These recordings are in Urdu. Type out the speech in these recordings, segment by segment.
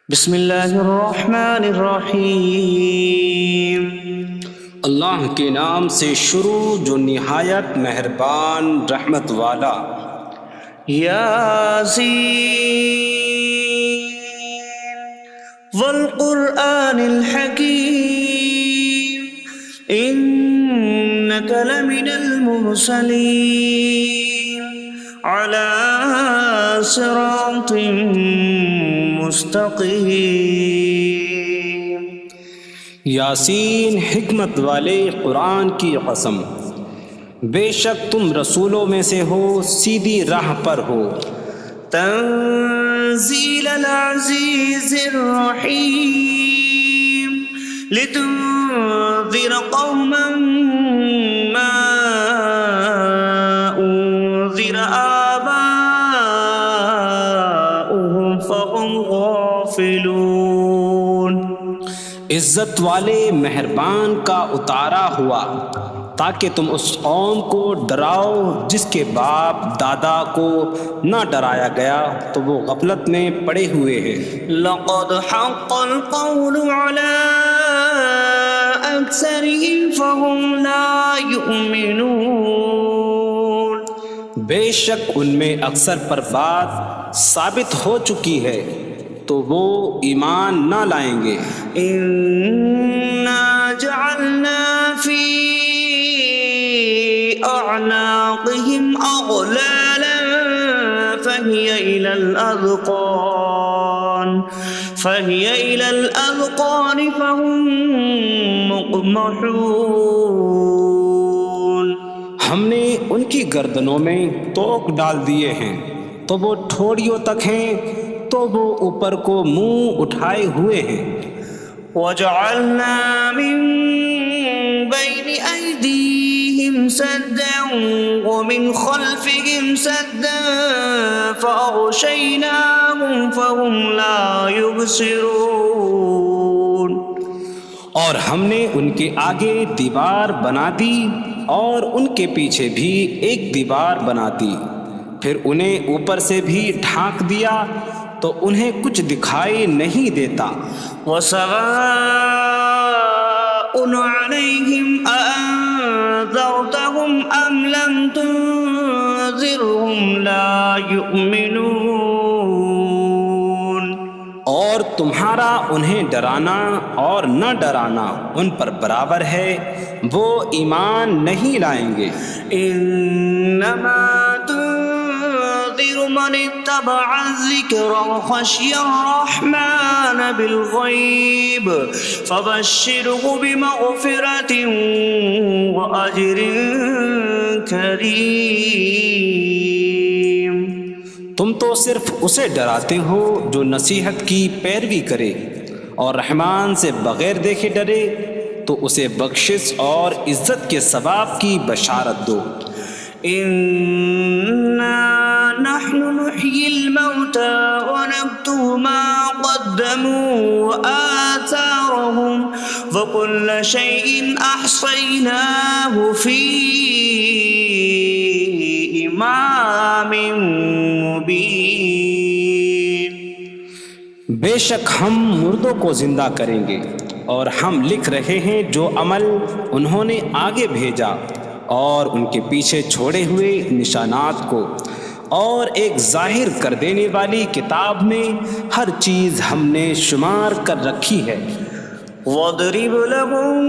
بسم اللہ الرحمن الرحیم۔ اللہ کے نام سے شروع جو نہایت مہربان رحمت والا۔ یاسین والقرآن الحکیم انک لمن المرسلین علی صراط مستقیم۔ یاسین حکمت والے قرآن کی قسم، بے شک تم رسولوں میں سے ہو، سیدھی راہ پر ہو۔ تنزیل العزیز الرحیم لتنذر قوما ما انذر آباؤهم فهم غافلون۔ عزت والے مہربان کا اتارا ہوا تاکہ تم اس قوم کو ڈراؤ جس کے باپ دادا کو نہ ڈرایا گیا تو وہ غفلت میں پڑے ہوئے ہیں۔ لقد حق القول على أكثرهم فهم لا يؤمنون۔ بے شک ان میں اکثر پر بات ثابت ہو چکی ہے تو وہ ایمان نہ لائیں گے۔ إنا جعلنا في أعناقهم أغلالا فهي إلى الأذقان فهم مقمحون۔ ہم نے ان کی گردنوں میں توق ڈال دیے ہیں تو وہ ٹھوڑیوں تک ہیں، تو وہ اوپر کو منہ اٹھائے ہوئے ہیں۔ وجعلنا من بين أيديهم سدا ومن خلفهم سدا فأغشيناهم فهم لا يبصرون۔ اور ہم نے ان کے آگے دیوار بنا دی اور ان کے پیچھے بھی ایک دیوار بنا دی، پھر انہیں اوپر سے بھی ڈھانک دیا تو انہیں کچھ دکھائی نہیں دیتا۔ وسواء عليهم أأنذرتهم أم لم تنذرهم لا يؤمنون۔ اور تمہارا انہیں ڈرانا اور نہ ڈرانا ان پر برابر ہے، وہ ایمان نہیں لائیں گے۔ انما تنذر من اتبع الذکر وخشی الرحمن بالغیب فبشره بمغفرة واجر کریم۔ تم تو صرف اسے ڈراتے ہو جو نصیحت کی پیروی کرے اور رحمان سے بغیر دیکھے ڈرے، تو اسے بخشش اور عزت کے ثواب کی بشارت دو۔ انا نحن نحيي الموتى ونكتب ما قدموا وآثارهم وكل شيء أحصيناه في إمام مبين۔ بے شک ہم مردوں کو زندہ کریں گے اور ہم لکھ رہے ہیں جو عمل انہوں نے آگے بھیجا اور ان کے پیچھے چھوڑے ہوئے نشانات کو، اور ایک ظاہر کر دینے والی کتاب میں ہر چیز ہم نے شمار کر رکھی ہے۔ وَاضْرِبْ لَهُم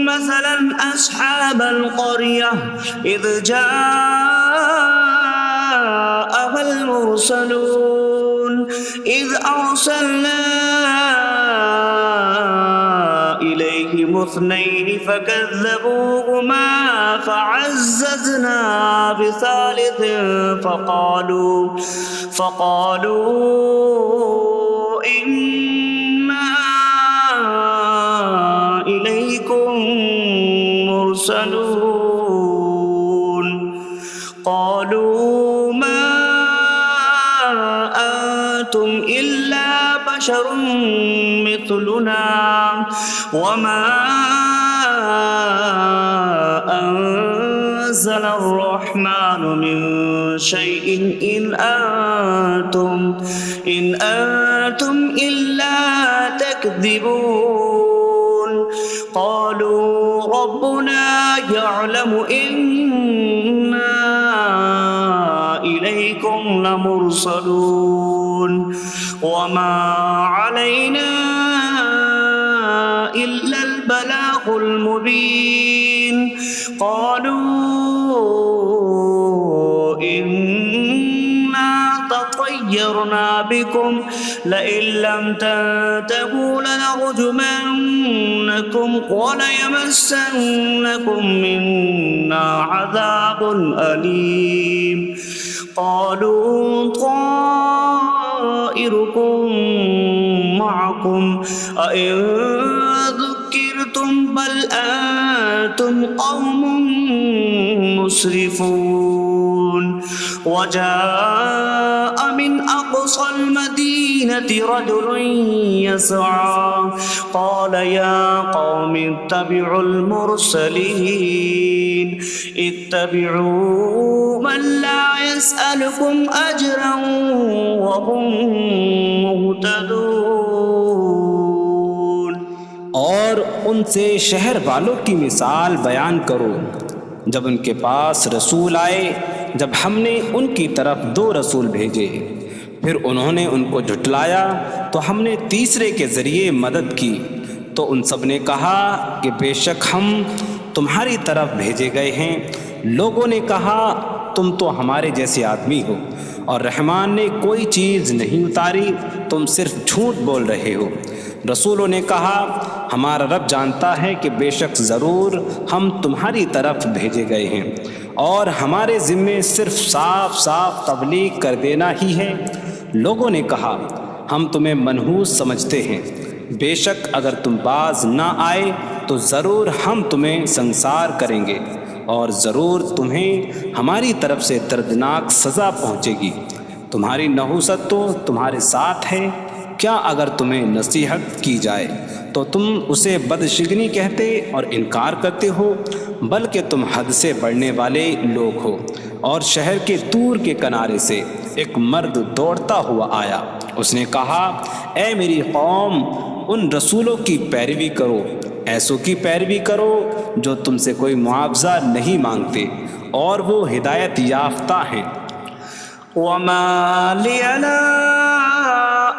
مَّثَلًا أَصْحَابَ الْقَرْيَةِ إِذْ جَاءَهَا الْمُرْسَلُونَ إِذْ أَرْسَلْنَا إِلَيْهِمُ اثْنَيْنِ فَكَذَّبُوهُمَا فَعَزَّزْنَا بِثَالِثٍ فَقَالُوا إِنَّا إِلَيْكُمْ مُرْسَلُونَ۔ قَالُوا مَا أَنتُمْ إِلَّا بَشَرٌ مِثْلُنَا وَمَا أَنتُمْ نزل الرحمن من شيء إن أنتم إلا تكذبون قالوا ربنا يعلم إنا إليكم لمرسلون وما علينا إلا البلاغ المبين قالوا إنا تطيرنا بكم لئن لم تنتهوا لنرجمنكم وليمسنكم منا عذاب أليم قالوا طائركم معكم أئن ذكرتم بل أنتم قوم مسرفون وجاء من أقصى المدينة رجل يسعى قال يا قوم اتبعوا المرسلين اتبعوا من لا يسألكم أجرا وهم مهتدون اور ان سے شہر والوں کی مثال بیان کرو جب ان کے پاس رسول آئے جب ہم نے ان کی طرف 2 رسول بھیجے پھر انہوں نے ان کو جھٹلایا تو ہم نے تیسرے کے ذریعے مدد کی تو ان سب نے کہا کہ بے شک ہم تمہاری طرف بھیجے گئے ہیں لوگوں نے کہا تم تو ہمارے جیسے آدمی ہو اور رحمان نے کوئی چیز نہیں اتاری تم صرف جھوٹ بول رہے ہو رسولوں نے کہا ہمارا رب جانتا ہے کہ بے شک ضرور ہم تمہاری طرف بھیجے گئے ہیں اور ہمارے ذمے صرف صاف صاف تبلیغ کر دینا ہی ہے لوگوں نے کہا ہم تمہیں منحوس سمجھتے ہیں بے شک اگر تم باز نہ آئے تو ضرور ہم تمہیں سنسار کریں گے اور ضرور تمہیں ہماری طرف سے دردناک سزا پہنچے گی تمہاری نحوست تو تمہارے ساتھ ہے کیا اگر تمہیں نصیحت کی جائے تو تم اسے بدشگنی کہتے اور انکار کرتے ہو بلکہ تم حد سے بڑھنے والے لوگ ہو اور شہر کے دور کے کنارے سے ایک مرد دوڑتا ہوا آیا اس نے کہا اے میری قوم ان رسولوں کی پیروی کرو ایسوں کی پیروی کرو جو تم سے کوئی معاوضہ نہیں مانگتے اور وہ ہدایت یافتہ ہیں وما لي لا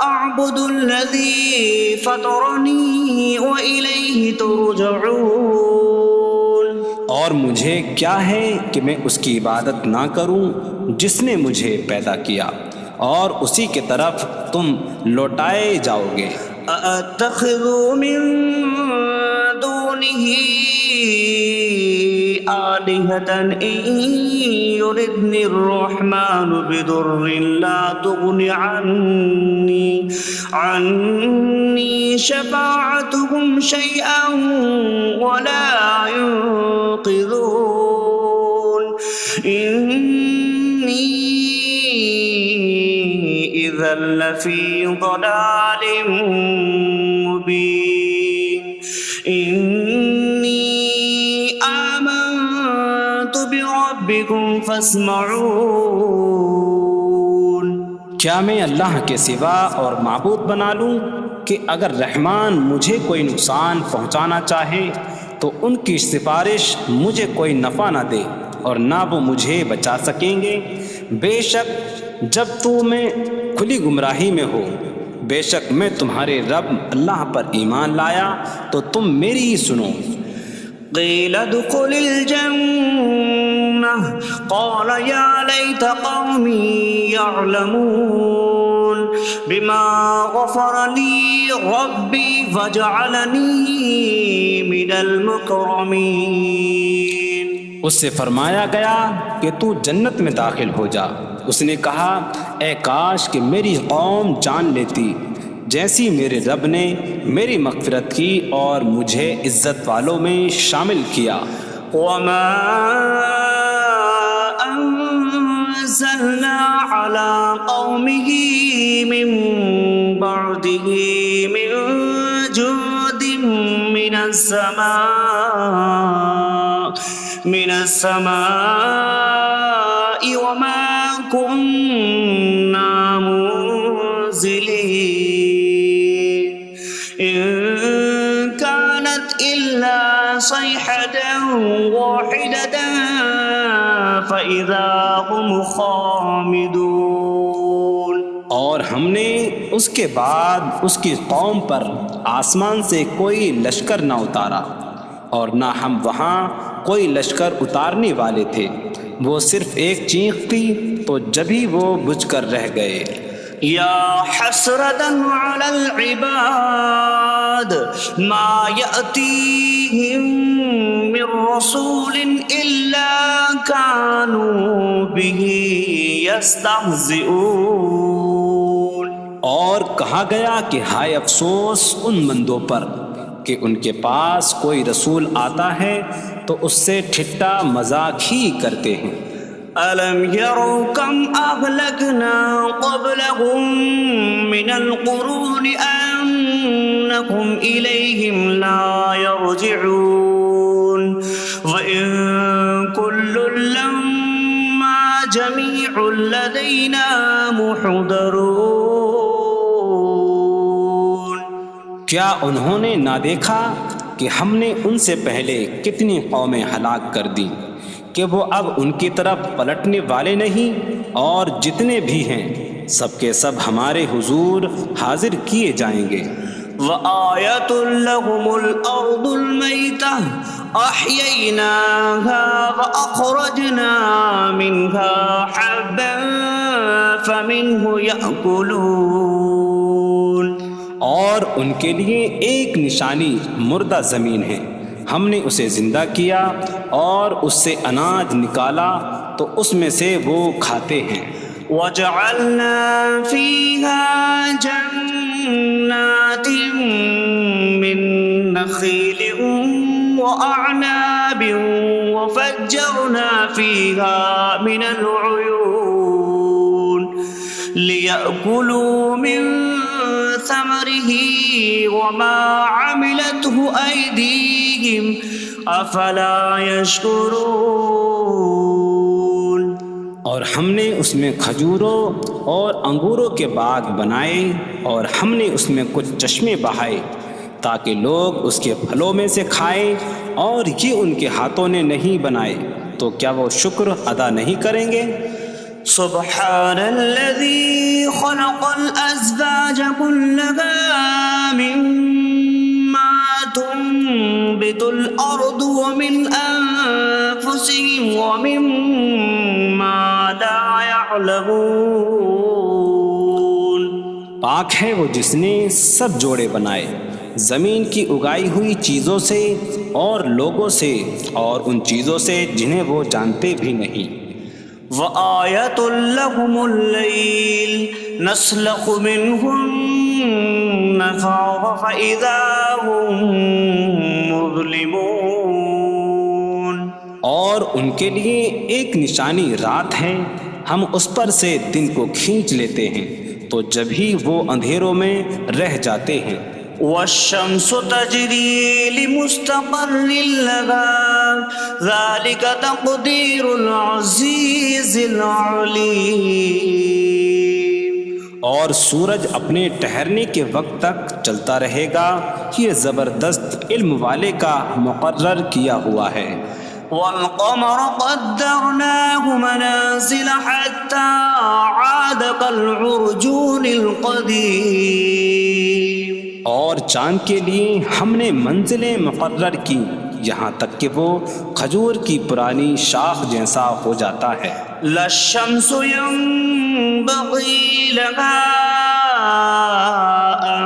أعبد الذي فطرني وإليه ترجعون اور مجھے کیا ہے کہ میں اس کی عبادت نہ کروں جس نے مجھے پیدا کیا اور اسی کی طرف تم لوٹائے جاؤ گے أأتخذ من دونه آلهة إن يردني الرحمن بضر لا تغن عني شفاعتهم شيئا ولا ينقذون إني إذا لفي ضلال مبين إني آمنت بربكم فاسمعون کیا میں اللہ کے سوا اور معبود بنا لوں کہ اگر رحمان مجھے کوئی نقصان پہنچانا چاہے تو ان کی سفارش مجھے کوئی نفع نہ دے اور نہ وہ مجھے بچا سکیں گے بے شک جب میں کھلی گمراہی میں ہو بے شک میں تمہارے رب اللہ پر ایمان لایا تو تم میری ہی سنو قيل ادخل الجنة قال يا ليت قومي يعلمون بما غفر لي ربي فجعلني من المكرمين اس سے فرمایا گیا کہ تو جنت میں داخل ہو جا اس نے کہا اے کاش کہ میری قوم جان لیتی جیسی میرے رب نے میری مغفرت کی اور مجھے عزت والوں میں شامل کیا وما أنزلنا على قومه من بعده من جود من السماء من السماء وما كنا منزلين إن كانت إلا صيحة واحدة فإذا هم خامدون۔ اور ہم نے اس کے بعد اس کی قوم پر آسمان سے کوئی لشکر نہ اتارا، اور نہ ہم وہاں کوئی لشکر اتارنے والے تھے، وہ صرف ایک چیخ تھی تو جبھی وہ بجھ کر رہ گئے۔ یا حسرة على العباد ما يأتيهم من رسول إلا كانوا به يستهزئون۔ اور کہا گیا کہ ہائے افسوس ان بندوں پر کہ ان کے پاس کوئی رسول آتا ہے تو اس سے ٹھٹا مذاق ہی کرتے ہیں۔ أَلَمْ يَرَوْا كَمْ أَهْلَكْنَا قَبْلَهُمْ مِنَ الْقُرُونِ أَنَّكُمْ إِلَيْهِمْ لَا يَرْجِعُونَ وَإِن كُلٌّ لَّمَّا جَمِيعٌ لَّدَيْنَا مُحْضَرُونَ۔ کیا انہوں نے نہ دیکھا کہ ہم نے ان سے پہلے کتنی قومیں ہلاک کر دیں کہ وہ اب ان کی طرف پلٹنے والے نہیں، اور جتنے بھی ہیں سب کے سب ہمارے حضور حاضر کیے جائیں گے۔ وَآيَةٌ لَّهُمُ الْأَرْضُ الْمَيْتَةُ أَحْيَيْنَاهَا وَأَخْرَجْنَا مِنْهَا حَبًّا فَمِنْهُ يَأْكُلُونَ۔ اور ان کے لیے ایک نشانی مردہ زمین ہے، ہم نے اسے زندہ کیا اور اس سے اناج نکالا تو اس میں سے وہ کھاتے ہیں۔ وَجَعَلْنَا فِيهَا جَنَّاتٍ مِّن نَّخِيلٍ وَأَعْنَابٍ وَفَجَّرْنَا فِيهَا مِنَ الْعُيُونِ لِيَأْكُلُوا مِن ثَمَرِهِ وَمَا عَمِلَتْهُ أَيْدِيهِمْ أَفَلَا يَشْكُرُونَ۔ اور ہم نے اس میں کھجوروں اور انگوروں کے باغ بنائے، اور ہم نے اس میں کچھ چشمے بہائے تاکہ لوگ اس کے پھلوں میں سے کھائیں، اور یہ ان کے ہاتھوں نے نہیں بنائے، تو کیا وہ شکر ادا نہیں کریں گے؟ سبحان الذي خلق الأزواج كلها مما تنبت الأرض ومن أنفسهم ومما لا يعلمون۔ پاک ہے وہ جس نے سب جوڑے بنائے زمین کی اگائی ہوئی چیزوں سے اور لوگوں سے اور ان چیزوں سے جنہیں وہ جانتے بھی نہیں۔ وَآيَةٌ لَّهُمُ اللَّيْلُ نَسْلَخُ مِنْهُ النَّهَارَ فَإِذَا هُم مُظْلِمُونَ۔ اور ان کے لیے ایک نشانی رات ہے، ہم اس پر سے دن کو کھینچ لیتے ہیں تو جبھی وہ اندھیروں میں رہ جاتے ہیں۔ وَالشَّمْسُ تَجْرِي لِمُسْتَقَرٍّ لَّهَا ذَلِكَ تَقْدِيرُ الْعَزِيزِ الْعَلِيمِ۔ اور سورج اپنے ٹھہرنے کے وقت تک چلتا رہے گا، یہ زبردست علم والے کا مقرر کیا ہوا ہے۔ وَالْقَمَرَ قَدَّرْنَاهُ مَنَازِلَ حَتَّى عَادَ كَالْعُرْجُونِ الْقَدِيمِ۔ اور چاند کے لیے ہم نے منزلیں مقرر کی یہاں تک کہ وہ کھجور کی پرانی شاخ جیسا ہو جاتا ہے۔ لا الشمس ينبغي لها أن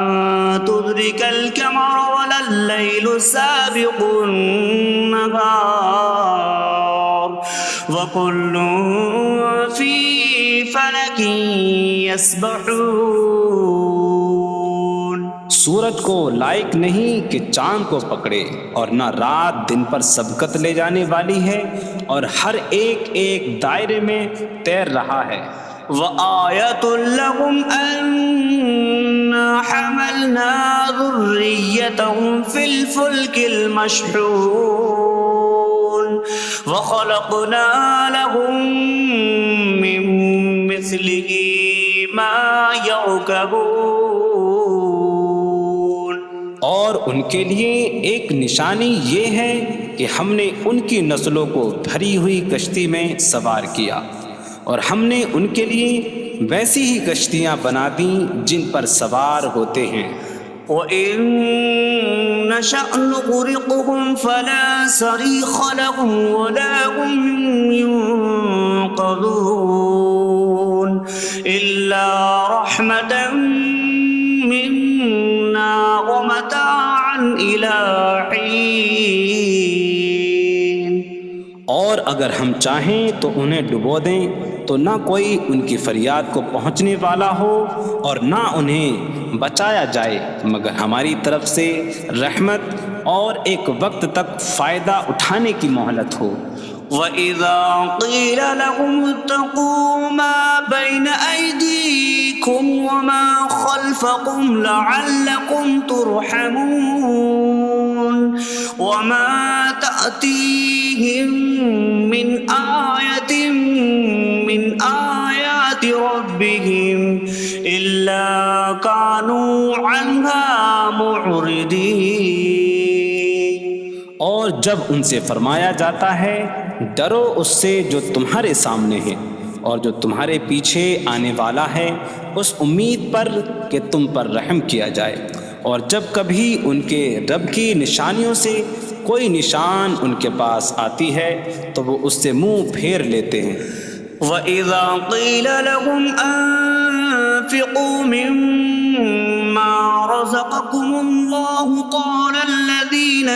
تدرك القمر ولا الليل سابق النهار وكل في فلك يسبحون۔ سورج کو لائق نہیں کہ چاند کو پکڑے، اور نہ رات دن پر سبقت لے جانے والی ہے، اور ہر ایک ایک دائرے میں تیر رہا ہے۔ وَآيَةٌ لَّهُمْ أَنَّا حَمَلْنَا ذُرِّيَّتَهُمْ فِي الْفُلْكِ الْمَشْحُونِ۔ وخلقنا لهم من مثله ما يركبون. اور ان کے لیے ایک نشانی یہ ہے کہ ہم نے ان کی نسلوں کو بھری ہوئی کشتی میں سوار کیا، اور ہم نے ان کے لیے ویسی ہی کشتیاں بنا دیں جن پر سوار ہوتے ہیں. وَإِن نَّشَأْ نُغْرِقْهُمْ فَلَا صَرِيخَ لَهُمْ وَلَا هُمْ يُنقَذُونَ إِلَّا رَحْمَةً مِّنَّا وَمَتَاعًا إِلَىٰ حِينٍ. اور اگر ہم چاہیں تو انہیں ڈبو دیں تو نہ کوئی ان کی فریاد کو پہنچنے والا ہو اور نہ انہیں بچایا جائے مگر ہماری طرف سے رحمت اور ایک وقت تک فائدہ اٹھانے کی مہلت ہو. وَإِذَا قِيلَ لَهُمُ اتَّقُوا مَا بَيْنَ أَيْدِيكُمْ وَمَا خَلْفَكُمْ لَعَلَّكُمْ تُرْحَمُونَ وَمَا تَأْتِيهِم مِّنْ آيَةٍ مِّنْ آيَاتِ رَبِّهِمْ إِلَّا كَانُوا عَنْهَا مُعْرِضِينَ. اور جب ان سے فرمایا جاتا ہے ڈرو اس سے جو تمہارے سامنے ہے اور جو تمہارے پیچھے آنے والا ہے، اس امید پر کہ تم پر رحم کیا جائے، اور جب کبھی ان کے رب کی نشانیوں سے کوئی نشان ان کے پاس آتی ہے تو وہ اس سے منہ پھیر لیتے ہیں. وَإِذَا قِيلَ لَهُمْ أَنفِقُوا مِمَّا رَزَقَكُمُ اللَّهُ قَالَ الَّذِينَ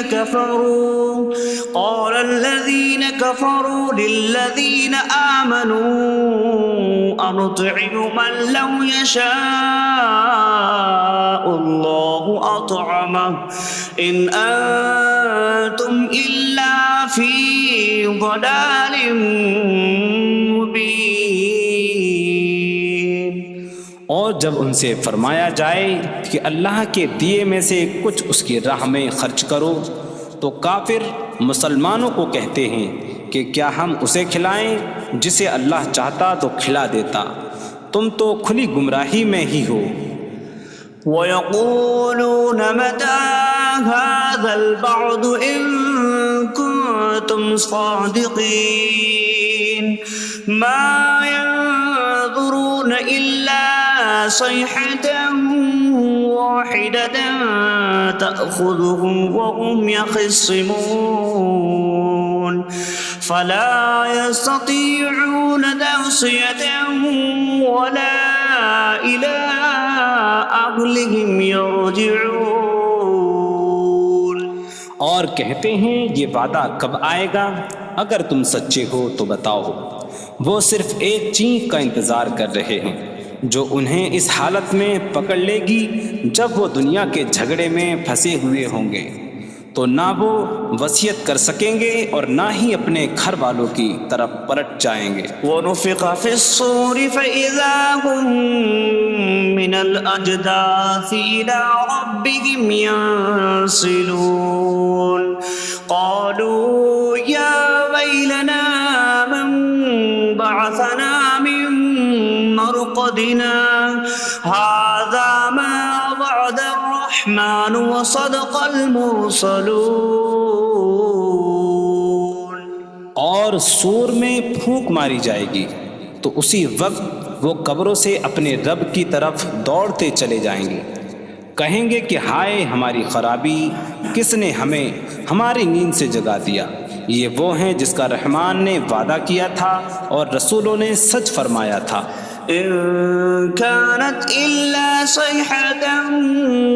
كَفَرُوا لِلَّذِينَ آمَنُوا أَنُطْعِمُ مَن لَّوْ يَشَاءُ اللَّهُ أَطْعَمَهُ إِنْ أَنتُمْ إِلَّا فِي ضَلَالٍ مبین. اور جب ان سے فرمایا جائے کہ اللہ کے دیے میں سے کچھ اس کی راہ میں خرچ کرو تو کافر مسلمانوں کو کہتے ہیں کہ کیا ہم اسے کھلائیں جسے اللہ چاہتا تو کھلا دیتا، تم تو کھلی گمراہی میں ہی ہو. وَيَقُولُونَ مَتَىٰ هَٰذَا الْوَعْدُ إِن كُنتُمْ صَادِقِينَ مَا يَنظُرُونَ إِلَّا صَيْحَةً وَاحِدَةً تَأْخُذُهُمْ وَهُمْ يَخِصِّمُونَ فَلَا يَسْتَطِيعُونَ تَوْصِيَةً وَلَا إِلَىٰ أَهْلِهِمْ يَرْجِعُونَ. اور کہتے ہیں یہ وعدہ کب آئے گا؟ اگر تم سچے ہو تو بتاؤ. وہ صرف ایک چینک کا انتظار کر رہے ہیں جو انہیں اس حالت میں پکڑ لے گی جب وہ دنیا کے جھگڑے میں پھنسے ہوئے ہوں گے، تو نہ وہ وصیت کر سکیں گے اور نہ ہی اپنے گھر والوں کی طرف پلٹ جائیں گے. وَنُفِخَ فِي الصُّورِ فَإِذَا هُم مِّنَ الْأَجْدَاثِ إِلَىٰ رَبِّهِمْ يَنسِلُونَ قَالُوا يَا وَيْلَنَا مَن بَعَثَنَا مِن مَّرْقَدِنَا هَٰذَا مَا وَعَدَ الرَّحْمَٰنُ وَصَدَقَ الْمُرْسَلُونَ. اور سور میں پھونک ماری جائے گی تو اسی وقت وہ قبروں سے اپنے رب کی طرف دوڑتے چلے جائیں گے، کہیں گے کہ ہائے ہماری خرابی، کس نے ہمیں ہماری نیند سے جگا دیا. یہ وہ ہیں جس کا رحمان نے وعدہ کیا تھا اور رسولوں نے سچ فرمایا تھا. إن كانت إلا صيحة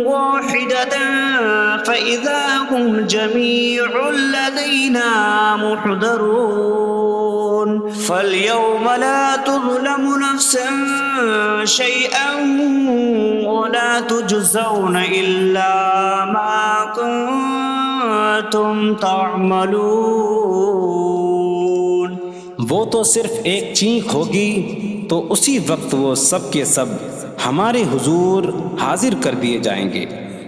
واحدة فإذا هم جميع لدينا محضرون. فاليوم لا تظلم نفس شيئا ولا تجزون إلا ما كنتم تعملون. وہ تو صرف ایک چینک ہوگی تو اسی وقت وہ سب کے سب ہمارے حضور حاضر کر دیے جائیں گے،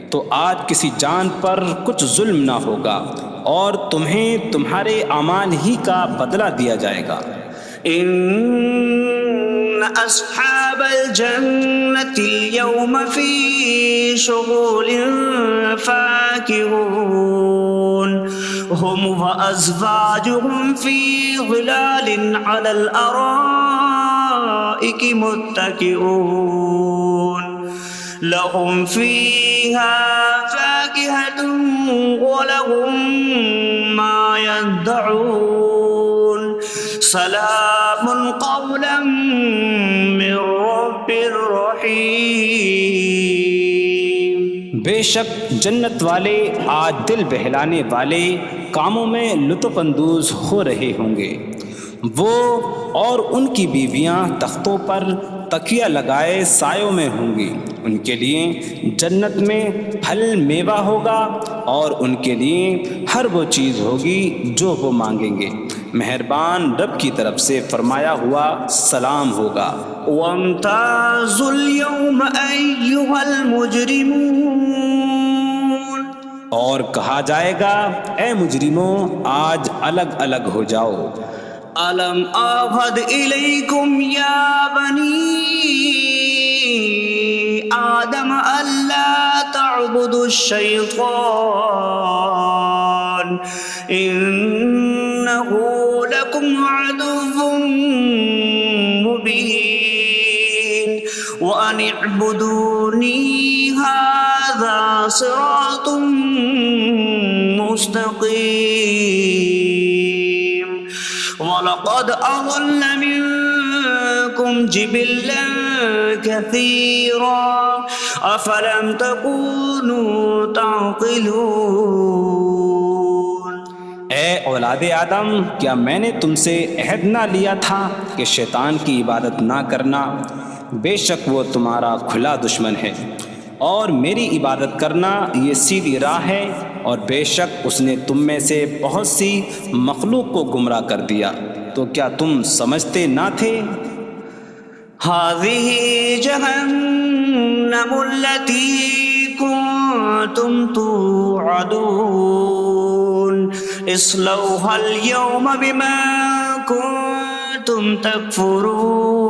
تو آج کسی جان پر کچھ ظلم نہ ہوگا اور تمہیں تمہارے اعمال ہی کا بدلہ دیا جائے گا۔ إن أصحاب الجنة اليوم في شغل فاكهون هم وأزواجهم في ظلال على الأرائك متكئون لهم فيها فاكهة ولهم ما يدعون سلام قولا من رب رحیم۔ بے شک جنت والے آج دل بہلانے والے کاموں میں لطف اندوز ہو رہے ہوں گے۔ وہ اور ان کی بیویاں تختوں پر تکیہ لگائے سایوں میں ہوں گی۔ ان کے لیے جنت میں پھل میوہ ہوگا اور ان کے لیے ہر وہ چیز ہوگی جو وہ مانگیں گے۔ مہربان رب کی طرف سے فرمایا ہوا سلام ہوگا۔ وامتازوا اليوم أيها المجرمون، اور کہا جائے گا اے مجرموں آج الگ الگ ہو جاؤ۔ ألم أعهد إليكم يا بني آدم ألا تعبدوا الشيطان إنه لكم عدو مبين وأن اعبدوني هذا صراط مستقيم وَلَقَدْ أَضَلَّ مِنكُمْ جِبِلًّا كَثِيرًا أَفَلَمْ تَكُونُوا تَعْقِلُونَ۔ اے اولاد آدم، کیا میں نے تم سے عہد نہ لیا تھا کہ شیطان کی عبادت نہ کرنا؟ بے شک وہ تمہارا کھلا دشمن ہے، اور میری عبادت کرنا یہ سیدھی راہ ہے، اور بے شک اس نے تم میں سے بہت سی مخلوق کو گمراہ کر دیا، تو کیا تم سمجھتے نہ تھے؟ هذه جهنم التي كنتم توعدون اصلوها اليوم بما كنتم تكفرون۔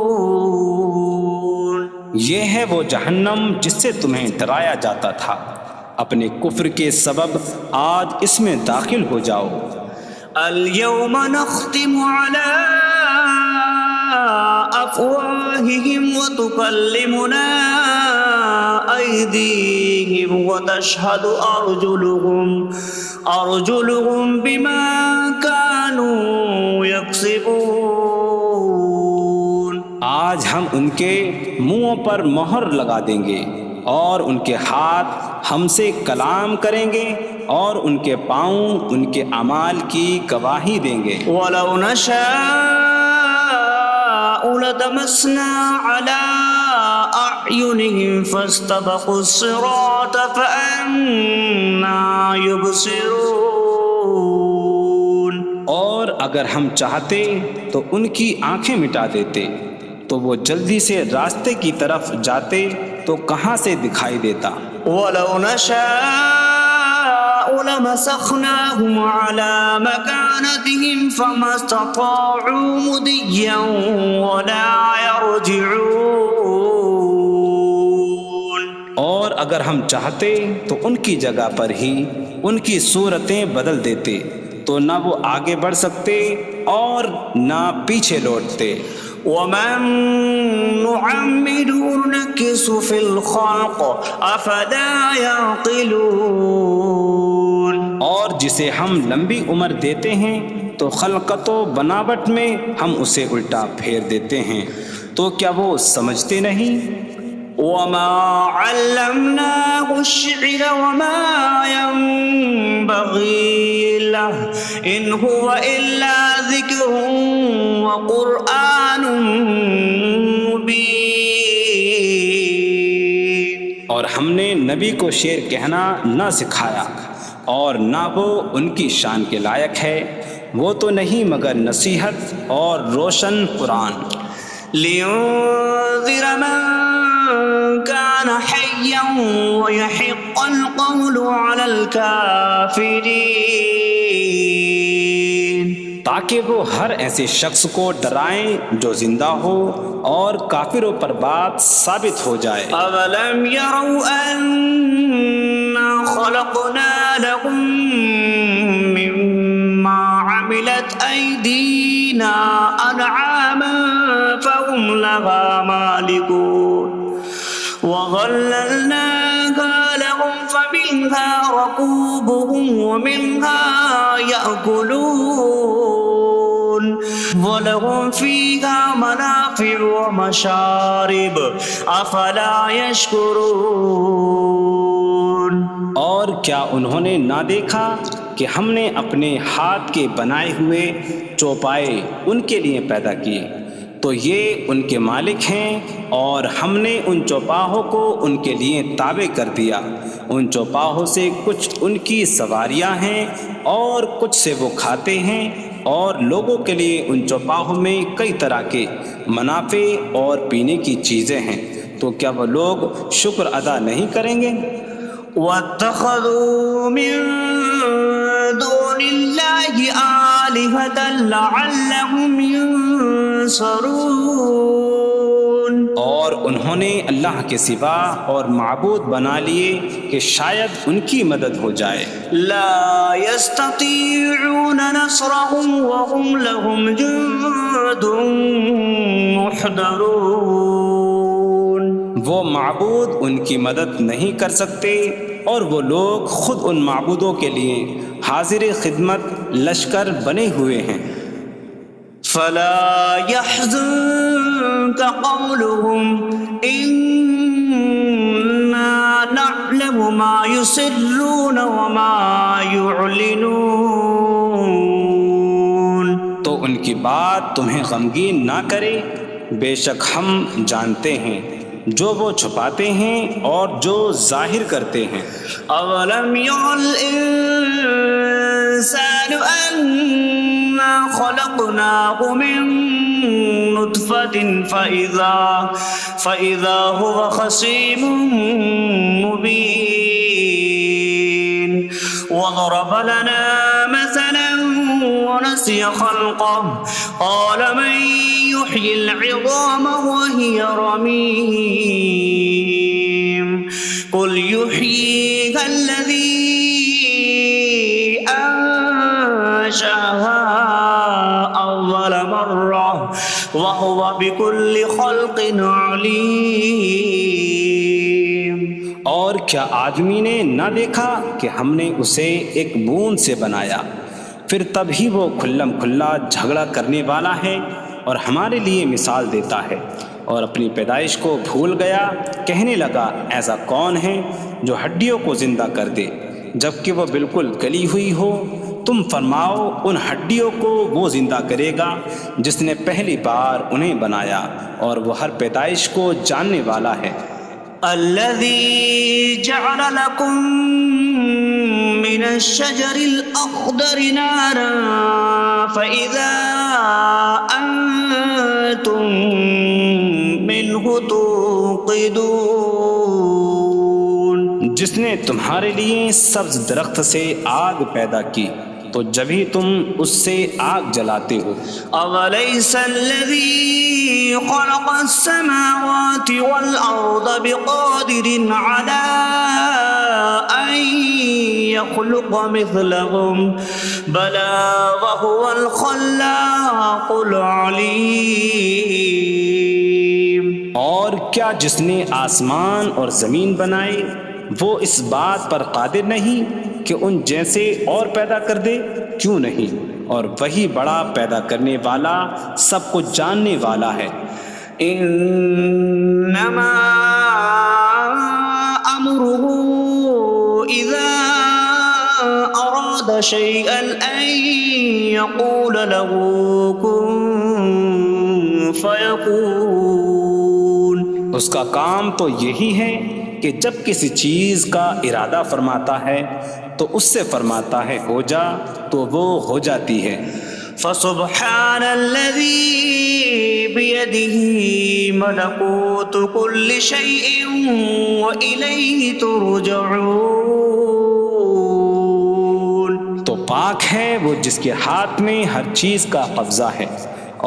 یہ ہے وہ جہنم جس سے تمہیں ڈرایا جاتا تھا، اپنے کفر کے سبب آج اس میں داخل ہو جاؤ۔ اليوم نختم على أفواههم وتكلمنا أيديهم وتشهد أرجلهم بما كانوا يكسبون۔ آج ہم ان کے منہوں پر مہر لگا دیں گے، اور ان کے ہاتھ ہم سے کلام کریں گے، اور ان کے پاؤں ان کے اعمال کی گواہی دیں گے۔ وَلَوْ نَشَاءُ لَطَمَسْنَا عَلَىٰ أَعْيُنِهِمْ فَاسْتَبَقُوا الصِّرَاطَ فَأَنَّىٰ يُبْصِرُونَ۔ اور اگر ہم چاہتے تو ان کی آنکھیں مٹا دیتے، تو وہ جلدی سے راستے کی طرف جاتے تو کہاں سے دکھائی دیتا۔ وَلَوْ نَشَاءُ لَمَسَخْنَاهُمْ عَلَىٰ مَكَانَتِهِمْ فَمَا اسْتَطَاعُوا مُضِيًّا وَلَا يَرْجِعُونَ۔ اور اگر ہم چاہتے تو ان کی جگہ پر ہی ان کی صورتیں بدل دیتے، تو نہ وہ آگے بڑھ سکتے اور نہ پیچھے لوٹتے۔ وَمَن نُّعَمِّرْهُ نُنَكِّسْهُ فِي الْخَلْقِ أَفَلَا يَعْقِلُونَ۔ اور جسے ہم لمبی عمر دیتے ہیں تو خلقت و بناوٹ میں ہم اسے الٹا پھیر دیتے ہیں، تو کیا وہ سمجھتے نہیں؟ وَمَا عَلَّمْنَاهُ الشِّعْرَ وَمَا يَنبَغِي لَهُ إِنْ هُوَ إِلَّا ذِكْرٌ وَقُرْآنٌ مُّبِينٌ۔ اور ہم نے نبی کو شعر کہنا نہ سکھایا، اور نہ وہ ان کی شان کے لائق ہے، وہ تو نہیں مگر نصیحت اور روشن قرآن۔ لِيُنذِرَ مَن كَانَ حَيًّا حيا ويحق القول على الكافرين تاکہ وہ ہر ایسے شخص کو ڈرائیں جو زندہ ہو اور کافروں پر بات ثابت ہو جائے۔ أولم يروا أنا خلقنا لهم مما عملت أيدينا أنعاما فهم لها مالكون وظللناها لهم فمنها ركوبهم ومنها يأكلون وَلَهُمْ فِيهَا مَنَافِعُ وَمَشَارِبُ أَفَلَا يَشْكُرُونَ۔ اور کیا انہوں نے نہ دیکھا کہ ہم نے اپنے ہاتھ کے بنائے ہوئے چوپائے ان کے لیے پیدا کیے، تو یہ ان کے مالک ہیں، اور ہم نے ان چوپاہوں کو ان کے لیے تابع کر دیا۔ ان چوپاہوں سے کچھ ان کی سواریاں ہیں اور کچھ سے وہ کھاتے ہیں، اور لوگوں کے لیے ان چوپاہوں میں کئی طرح کے منافع اور پینے کی چیزیں ہیں، تو کیا وہ لوگ شکر ادا نہیں کریں گے؟ وَاتَّخَذُوا مِن دُونِ اللَّهِ آلِهَةً لَعَلَّهُمْ يُنصَرُونَ۔ اور انہوں نے اللہ کے سوا اور معبود بنا لیے کہ شاید ان کی مدد ہو جائے۔ لا يستطيعون نصرهم وهم لهم جند محضرون۔ وہ معبود ان کی مدد نہیں کر سکتے، اور وہ لوگ خود ان معبودوں کے لیے حاضر خدمت لشکر بنے ہوئے ہیں۔ فلا يحزنك قولهم إنا نعلم ما يسرون وما يعلنون۔ تو ان کی بات تمہیں غمگین نہ کرے، بے شک ہم جانتے ہیں جو وہ چھپاتے ہیں اور جو ظاہر کرتے ہیں۔ اولم ير الانسان انا خلقناه من نطفة فإذا هو خصيم مبين وضرب لنا مثلا ونسي خلقه قال من يحيي العظام وهي رميم قل يحييها الذي أنشأها أول مرة وهو بكل خلق عليم۔ اور کیا آدمی نے نہ دیکھا کہ ہم نے اسے ایک بوند سے بنایا، پھر تب ہی وہ کھلم کھلا جھگڑا کرنے والا ہے اور ہمارے لیے مثال دیتا ہے، اور اپنی پیدائش کو بھول گیا، کہنے لگا ایسا کون ہے جو ہڈیوں کو زندہ کر دے جبکہ وہ بالکل گلی ہوئی ہو؟ تم فرماؤ ان ہڈیوں کو وہ زندہ کرے گا جس نے پہلی بار انہیں بنایا، اور وہ ہر پیدائش کو جاننے والا ہے۔ الذي جعل لكم من الشجر الأخضر نارا فإذا أنتم منه توقدون۔ جس نے تمہارے لیے سبز درخت سے آگ پیدا کی تو جبھی تم اس سے آگ جلاتے ہو۔ أَوَلَيْسَ الَّذِي خَلَقَ السَّمَاوَاتِ وَالْأَرْضَ بِقَادِرٍ عَلَىٰ أَن يَخْلُقَ مِثْلَهُم بَلَىٰ وَهُوَ الْخَلَّاقُ الْعَلِيمُ۔ اور کیا جس نے آسمان اور زمین بنائے وہ اس بات پر قادر نہیں کہ ان جیسے اور پیدا کر دے؟ کیوں نہیں، اور وہی بڑا پیدا کرنے والا سب کچھ جاننے والا ہے۔ انما امره اذا اراد شيئا ان يقول له كن فيكون۔ اس کا کام تو یہی ہے کہ جب کسی چیز کا ارادہ فرماتا ہے تو اس سے فرماتا ہے ہو جا، تو وہ ہو جاتی ہے۔ فسبحان الذي بيده ملكوت كل شيء وإليه ترجعون. تو پاک ہے وہ جس کے ہاتھ میں ہر چیز کا قبضہ ہے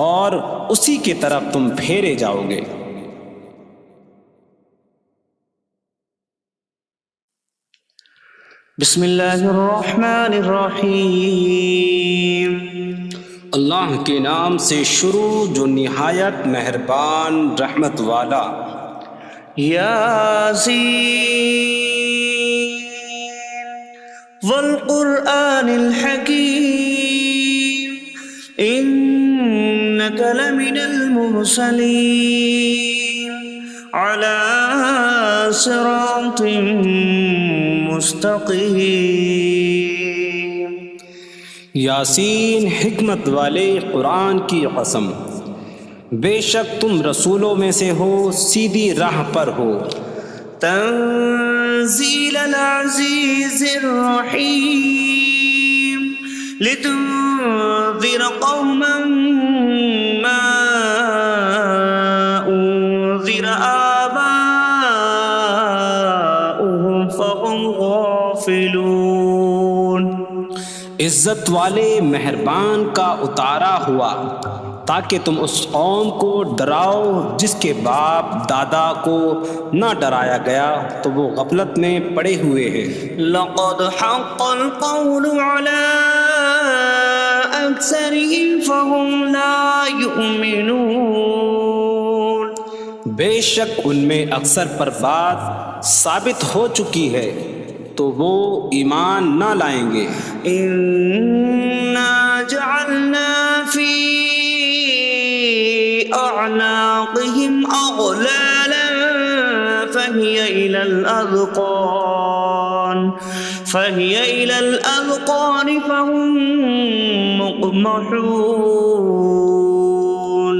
اور اسی کی طرف تم پھیرے جاؤ گے. بسم اللہ الرحمن الرحیم. اللہ کے نام سے شروع جو نہایت مہربان رحمت والا. یاسین والقرآن الحکیم انک لمن المرسلین علی صراط مستقیم. یاسین حکمت والے قرآن کی قسم، بے شک تم رسولوں میں سے ہو، سیدھی راہ پر ہو. تنزیل العزیز الرحیم لتنذر قوما ما انذر آباؤهم فهم غافلون. عزت والے مہربان کا اتارا ہوا تاکہ تم اس قوم کو ڈراؤ جس کے باپ دادا کو نہ ڈرایا گیا تو وہ غفلت میں پڑے ہوئے ہیں. لقد حق القول على أكثرهم فهم لا يؤمنون. بے شک ان میں اکثر پر بات ثابت ہو چکی ہے تو وہ ایمان نہ لائیں گے. إنا جعلنا في أعناقهم أغلالا فهي إلى الأذقان فهم مقمحون.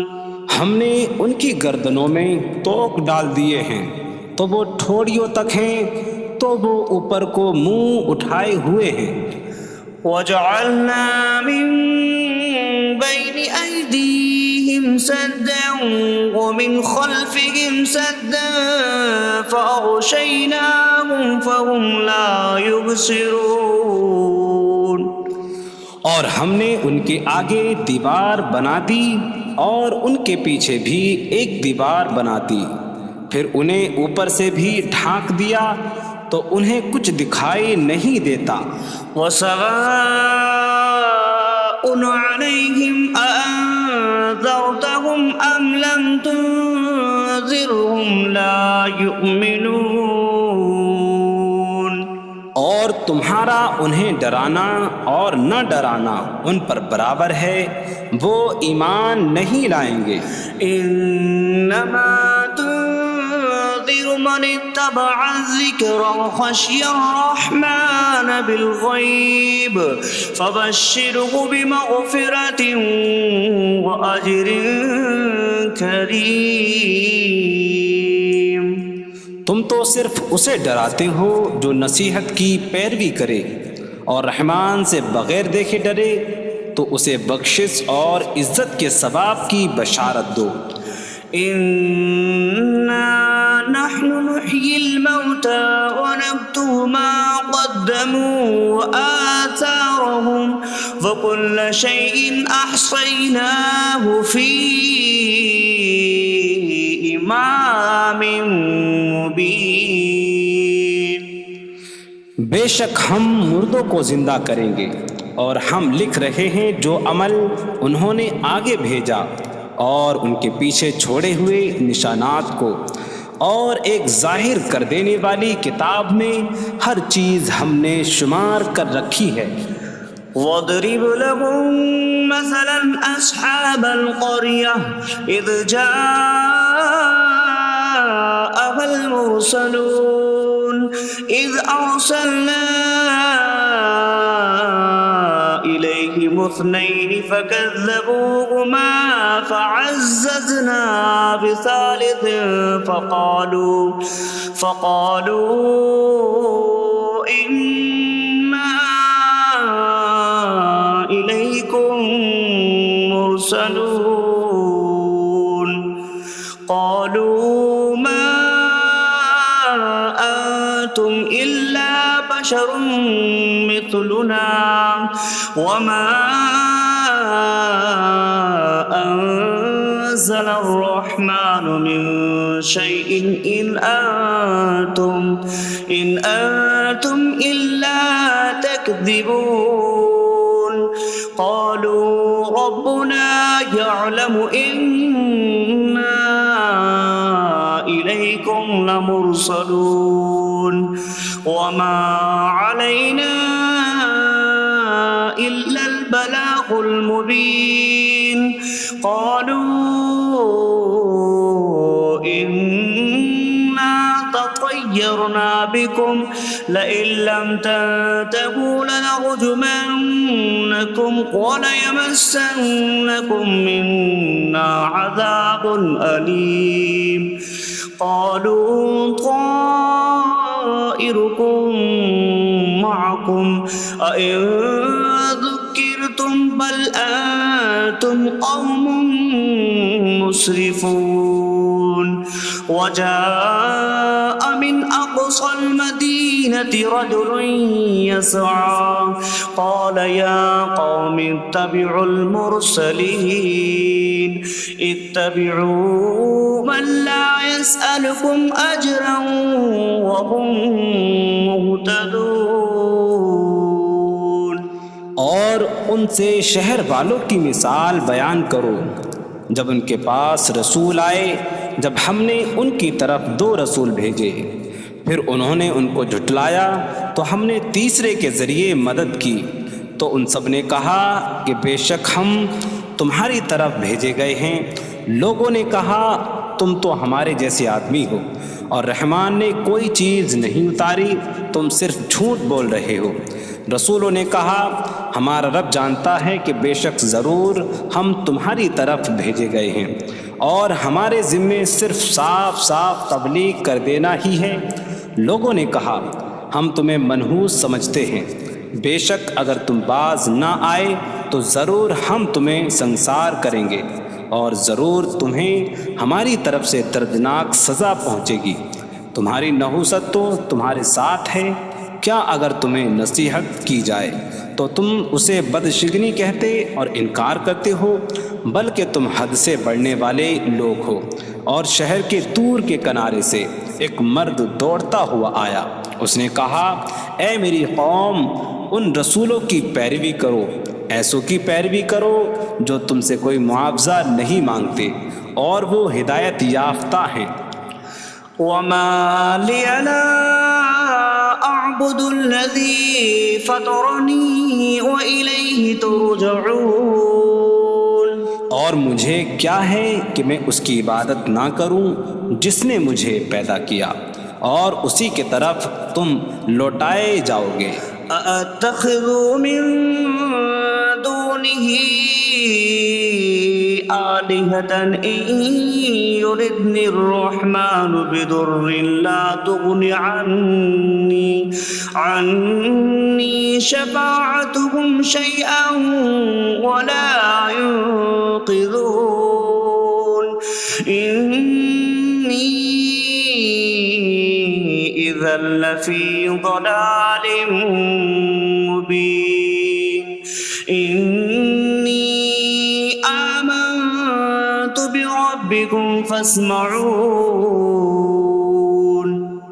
ہم نے ان کی گردنوں میں توق ڈال دیے ہیں تو وہ ٹھوڑیوں تک ہیں تو وہ اوپر کو منہ اٹھائے ہوئے ہیں. وجعلنا من بين أيديهم سدا ومن خلفهم سدا فأغشيناهم فهم لا يبصرون. اور ہم نے ان کے آگے دیوار بنا دی اور ان کے پیچھے بھی ایک دیوار بنا دی، پھر انہیں اوپر سے بھی ڈھانک دیا تو انہیں کچھ دکھائی نہیں دیتا. وسواء عليهم أأنذرتهم أم لم تنذرهم لا يؤمنون. اور تمہارا انہیں ڈرانا اور نہ ڈرانا ان پر برابر ہے، وہ ایمان نہیں لائیں گے. انما تنذر من اتبع الذکر وخشی الرحمن بالغیب فبشره بمغفرة وأجر کریم. تم تو صرف اسے ڈراتے ہو جو نصیحت کی پیروی کرے اور رحمان سے بغیر دیکھے ڈرے تو اسے بخشش اور عزت کے ثواب کی بشارت دو. انا نحن نحيي الموتى ونكتب ما قدموا وآثارهم وكل شيء أحصيناه في إمام مبين. بے شک ہم مردوں کو زندہ کریں گے اور ہم لکھ رہے ہیں جو عمل انہوں نے آگے بھیجا اور ان کے پیچھے چھوڑے ہوئے نشانات کو، اور ایک ظاہر کر دینے والی کتاب میں ہر چیز ہم نے شمار کر رکھی ہے. وَاضْرِبْ لَهُم مَّثَلًا أَصْحَابَ الْقَرْيَةِ إِذْ جَاءَهَا الْمُرْسَلُونَ إِذْ أَرْسَلْنَا إِلَيْهِمُ اثْنَيْنِ فَكَذَّبُوهُمَا فَعَزَّزْنَا بِثَالِثٍ فَقَالُوا إِنَّا إِلَيْكُمْ لمرسلون قالوا ما أنتم إلا بشر مثلنا وما أنزل الرحمن من شيء إن أنتم إلا تكذبون قالوا ربنا يعلم إنا إليكم لمرسلون وما علينا إلا البلاغ المبين قالوا إنا تطيرنا بكم لئن لم تنتهوا لنرجمنكم وليمسنكم منا عذاب أليم قالوا طائركم معكم أئن ذكرتم بل أنتم قوم مسرفون وجاء من أقصى المدينة رجل يسعى قال يا قوم اتبعوا المرسلين اتبعوا من لا يسألكم أجرا وهم مهتدون اور ان سے شہر والوں کی مثال بیان کرو جب ان کے پاس رسول آئے جب ہم نے ان کی طرف 2 رسول بھیجے پھر انہوں نے ان کو جھٹلایا تو ہم نے تیسرے کے ذریعے مدد کی تو ان سب نے کہا کہ بے شک ہم تمہاری طرف بھیجے گئے ہیں لوگوں نے کہا تم تو ہمارے جیسے آدمی ہو اور رحمان نے کوئی چیز نہیں اتاری تم صرف جھوٹ بول رہے ہو رسولوں نے کہا ہمارا رب جانتا ہے کہ بے شک ضرور ہم تمہاری طرف بھیجے گئے ہیں اور ہمارے ذمے صرف صاف صاف تبلیغ کر دینا ہی ہے لوگوں نے کہا ہم تمہیں منحوس سمجھتے ہیں بے شک اگر تم باز نہ آئے تو ضرور ہم تمہیں سنسار کریں گے اور ضرور تمہیں ہماری طرف سے دردناک سزا پہنچے گی تمہاری نحوست تو تمہارے ساتھ ہے کیا اگر تمہیں نصیحت کی جائے تو تم اسے بدشگنی کہتے اور انکار کرتے ہو بلکہ تم حد سے بڑھنے والے لوگ ہو اور شہر کے دور کے کنارے سے ایک مرد دوڑتا ہوا آیا اس نے کہا اے میری قوم ان رسولوں کی پیروی کرو ایسوں کی پیروی کرو جو تم سے کوئی معاوضہ نہیں مانگتے اور وہ ہدایت یافتہ ہیں وما لي لا أعبد الذي فطرني وإليه ترجعون اور مجھے کیا ہے کہ میں اس کی عبادت نہ کروں جس نے مجھے پیدا کیا اور اسی کی طرف تم لوٹائے جاؤ گے أأتخذ من دونه آلهة إن يردني الرحمن بضر لا تغن عني شفاعتهم شيئا ولا ينقذون إني إذا لفي ضلال مبين إني آمنت بربكم فاسمعون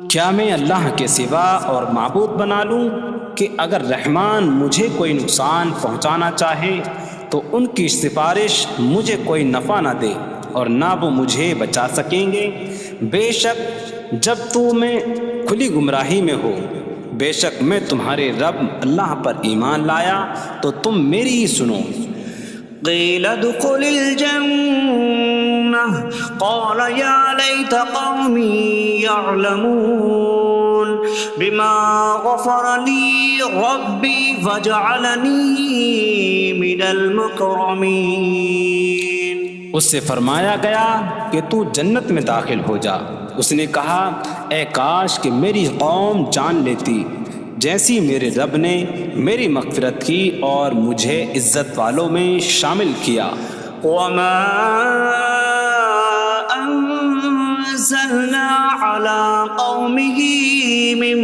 کیا میں اللہ کے سوا اور معبود بنا لوں کہ اگر رحمان مجھے کوئی نقصان پہنچانا چاہے تو ان کی سفارش مجھے کوئی نفع نہ دے اور نہ وہ مجھے بچا سکیں گے بے شک جب میں کھلی گمراہی میں ہو بے شک میں تمہارے رب اللہ پر ایمان لایا تو تم میری ہی سنو قیل ادخل الجنة قال یا لیت قومی یعلمون بما غفر لی ربی وجعلنی من المکرمین اس سے فرمایا گیا کہ تو جنت میں داخل ہو جا اس نے کہا اے کاش کہ میری قوم جان لیتی جیسی میرے رب نے میری مغفرت کی اور مجھے عزت والوں میں شامل کیا وما أنزلنا على قومه من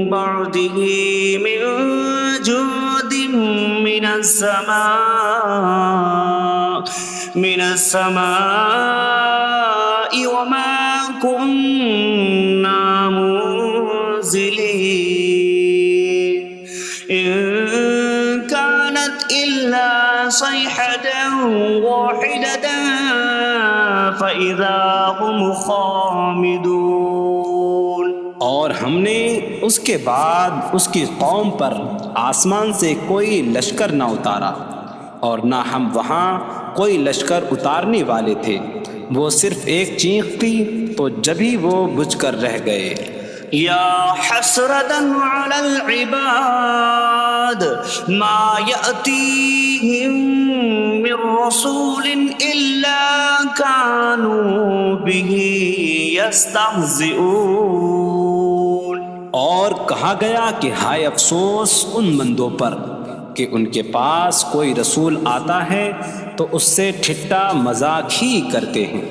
بعده من جود من السماء وما كنا منزلين إن كانت إلا صيحة واحدة فإذا هم خامدون. اور ہم نے اس کے بعد اس کی قوم پر آسمان سے کوئی لشکر نہ اتارا اور نہ ہم وہاں کوئی لشکر اتارنے والے تھے. وہ صرف ایک چیخ کی تو جبھی وہ بجھ کر رہ گئے. یا حسرة على العباد ما يأتيهم من رسول إلا كانوا به يستهزئون. اور کہا گیا کہ ہائے افسوس ان بندوں پر کہ ان کے پاس کوئی رسول آتا ہے تو اس سے ٹھٹا مذاق ہی کرتے ہیں.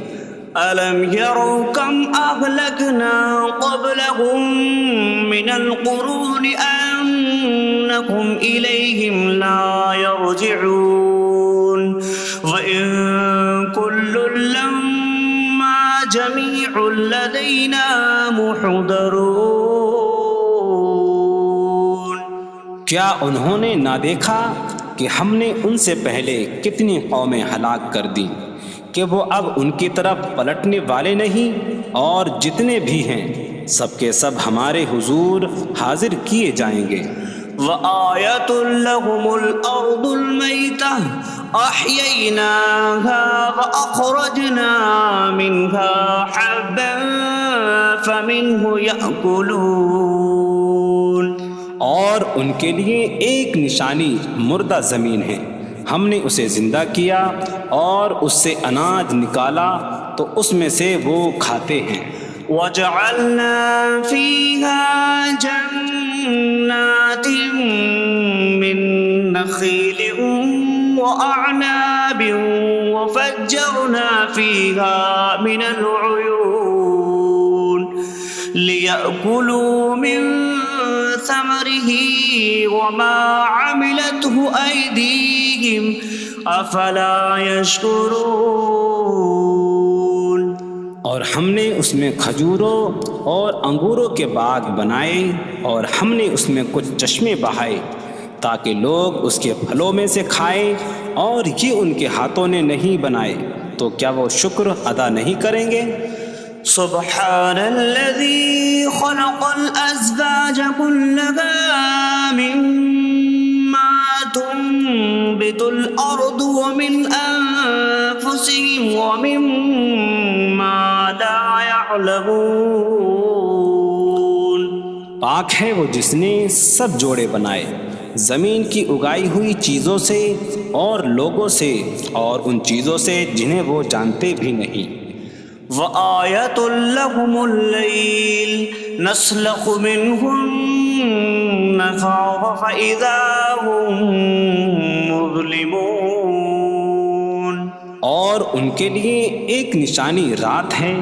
أَلَمْ يَرَوْا كَمْ أَهْلَكْنَا قَبْلَهُمْ مِنَ الْقُرُونِ أَنَّكُمْ إِلَيْهِمْ لَا يَرْجِعُونَ وَإِن كُلٌّ لَمَّا جَمِيعٌ لَدَيْنَا مُحْضَرُونَ. کیا انہوں نے نہ دیکھا کہ ہم نے ان سے پہلے کتنی قومیں ہلاک کر دیں کہ وہ اب ان کی طرف پلٹنے والے نہیں، اور جتنے بھی ہیں سب کے سب ہمارے حضور حاضر کیے جائیں گے. وَآيَةٌ لَهُمُ الْأَرْضُ الْمَيْتَةُ أَحْيَيْنَاهَا وَأَخْرَجْنَا مِنْهَا حَبًّا فَمِنْهُ يَأْكُلُونَ. اور ان کے لیے ایک نشانی مردہ زمین ہے، ہم نے اسے زندہ کیا اور اس سے اناج نکالا تو اس میں سے وہ کھاتے ہیں. وَجَعَلْنَا فِيهَا جَنَّاتٍ مِّن نَخِيلٍ وَأَعْنَابٍ وَفَجَّرْنَا فِيهَا مِنَ الْعُيُونِ لِيَأْكُلُوا مِن ثمره وما عملته أيديهم أفلا يشكرون. اور ہم نے اس میں کھجوروں اور انگوروں کے باغ بنائے اور ہم نے اس میں کچھ چشمے بہائے تاکہ لوگ اس کے پھلوں میں سے کھائیں، اور یہ ان کے ہاتھوں نے نہیں بنائے تو کیا وہ شکر ادا نہیں کریں گے؟ سبحان الذي خلق الأزواج كلها مما تنبت الأرض ومن أنفسهم ومما لا يعلمون. پاک ہے وہ جس نے سب جوڑے بنائے زمین کی اگائی ہوئی چیزوں سے اور لوگوں سے اور ان چیزوں سے جنہیں وہ جانتے بھی نہیں. وَآيَةٌ لَهُمُ اللَّيْلُ نَسْلَخُ مِنْهُ النَّهَارَ فَإِذَا هُمْ مُظْلِمُونَ. اور ان کے لیے ایک نشانی رات ہے،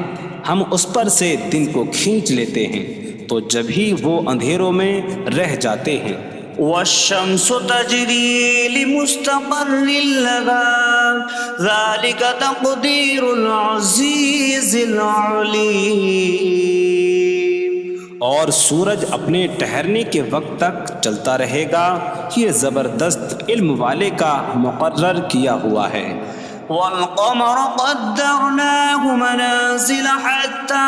ہم اس پر سے دن کو کھینچ لیتے ہیں تو جب ہی وہ اندھیروں میں رہ جاتے ہیں. وَالشَّمْسُ تَجْرِي لِمُسْتَقَرٍّ لَهَا ذَلِكَ تَقْدِيرُ الْعَزِيزِ الْعَلِيمِ. اور سورج اپنے ٹھہرنے کے وقت تک چلتا رہے گا، یہ زبردست علم والے کا مقرر کیا ہوا ہے. وَالْقَمَرَ قَدَّرْنَاهُ مَنَازِلَ حَتَّى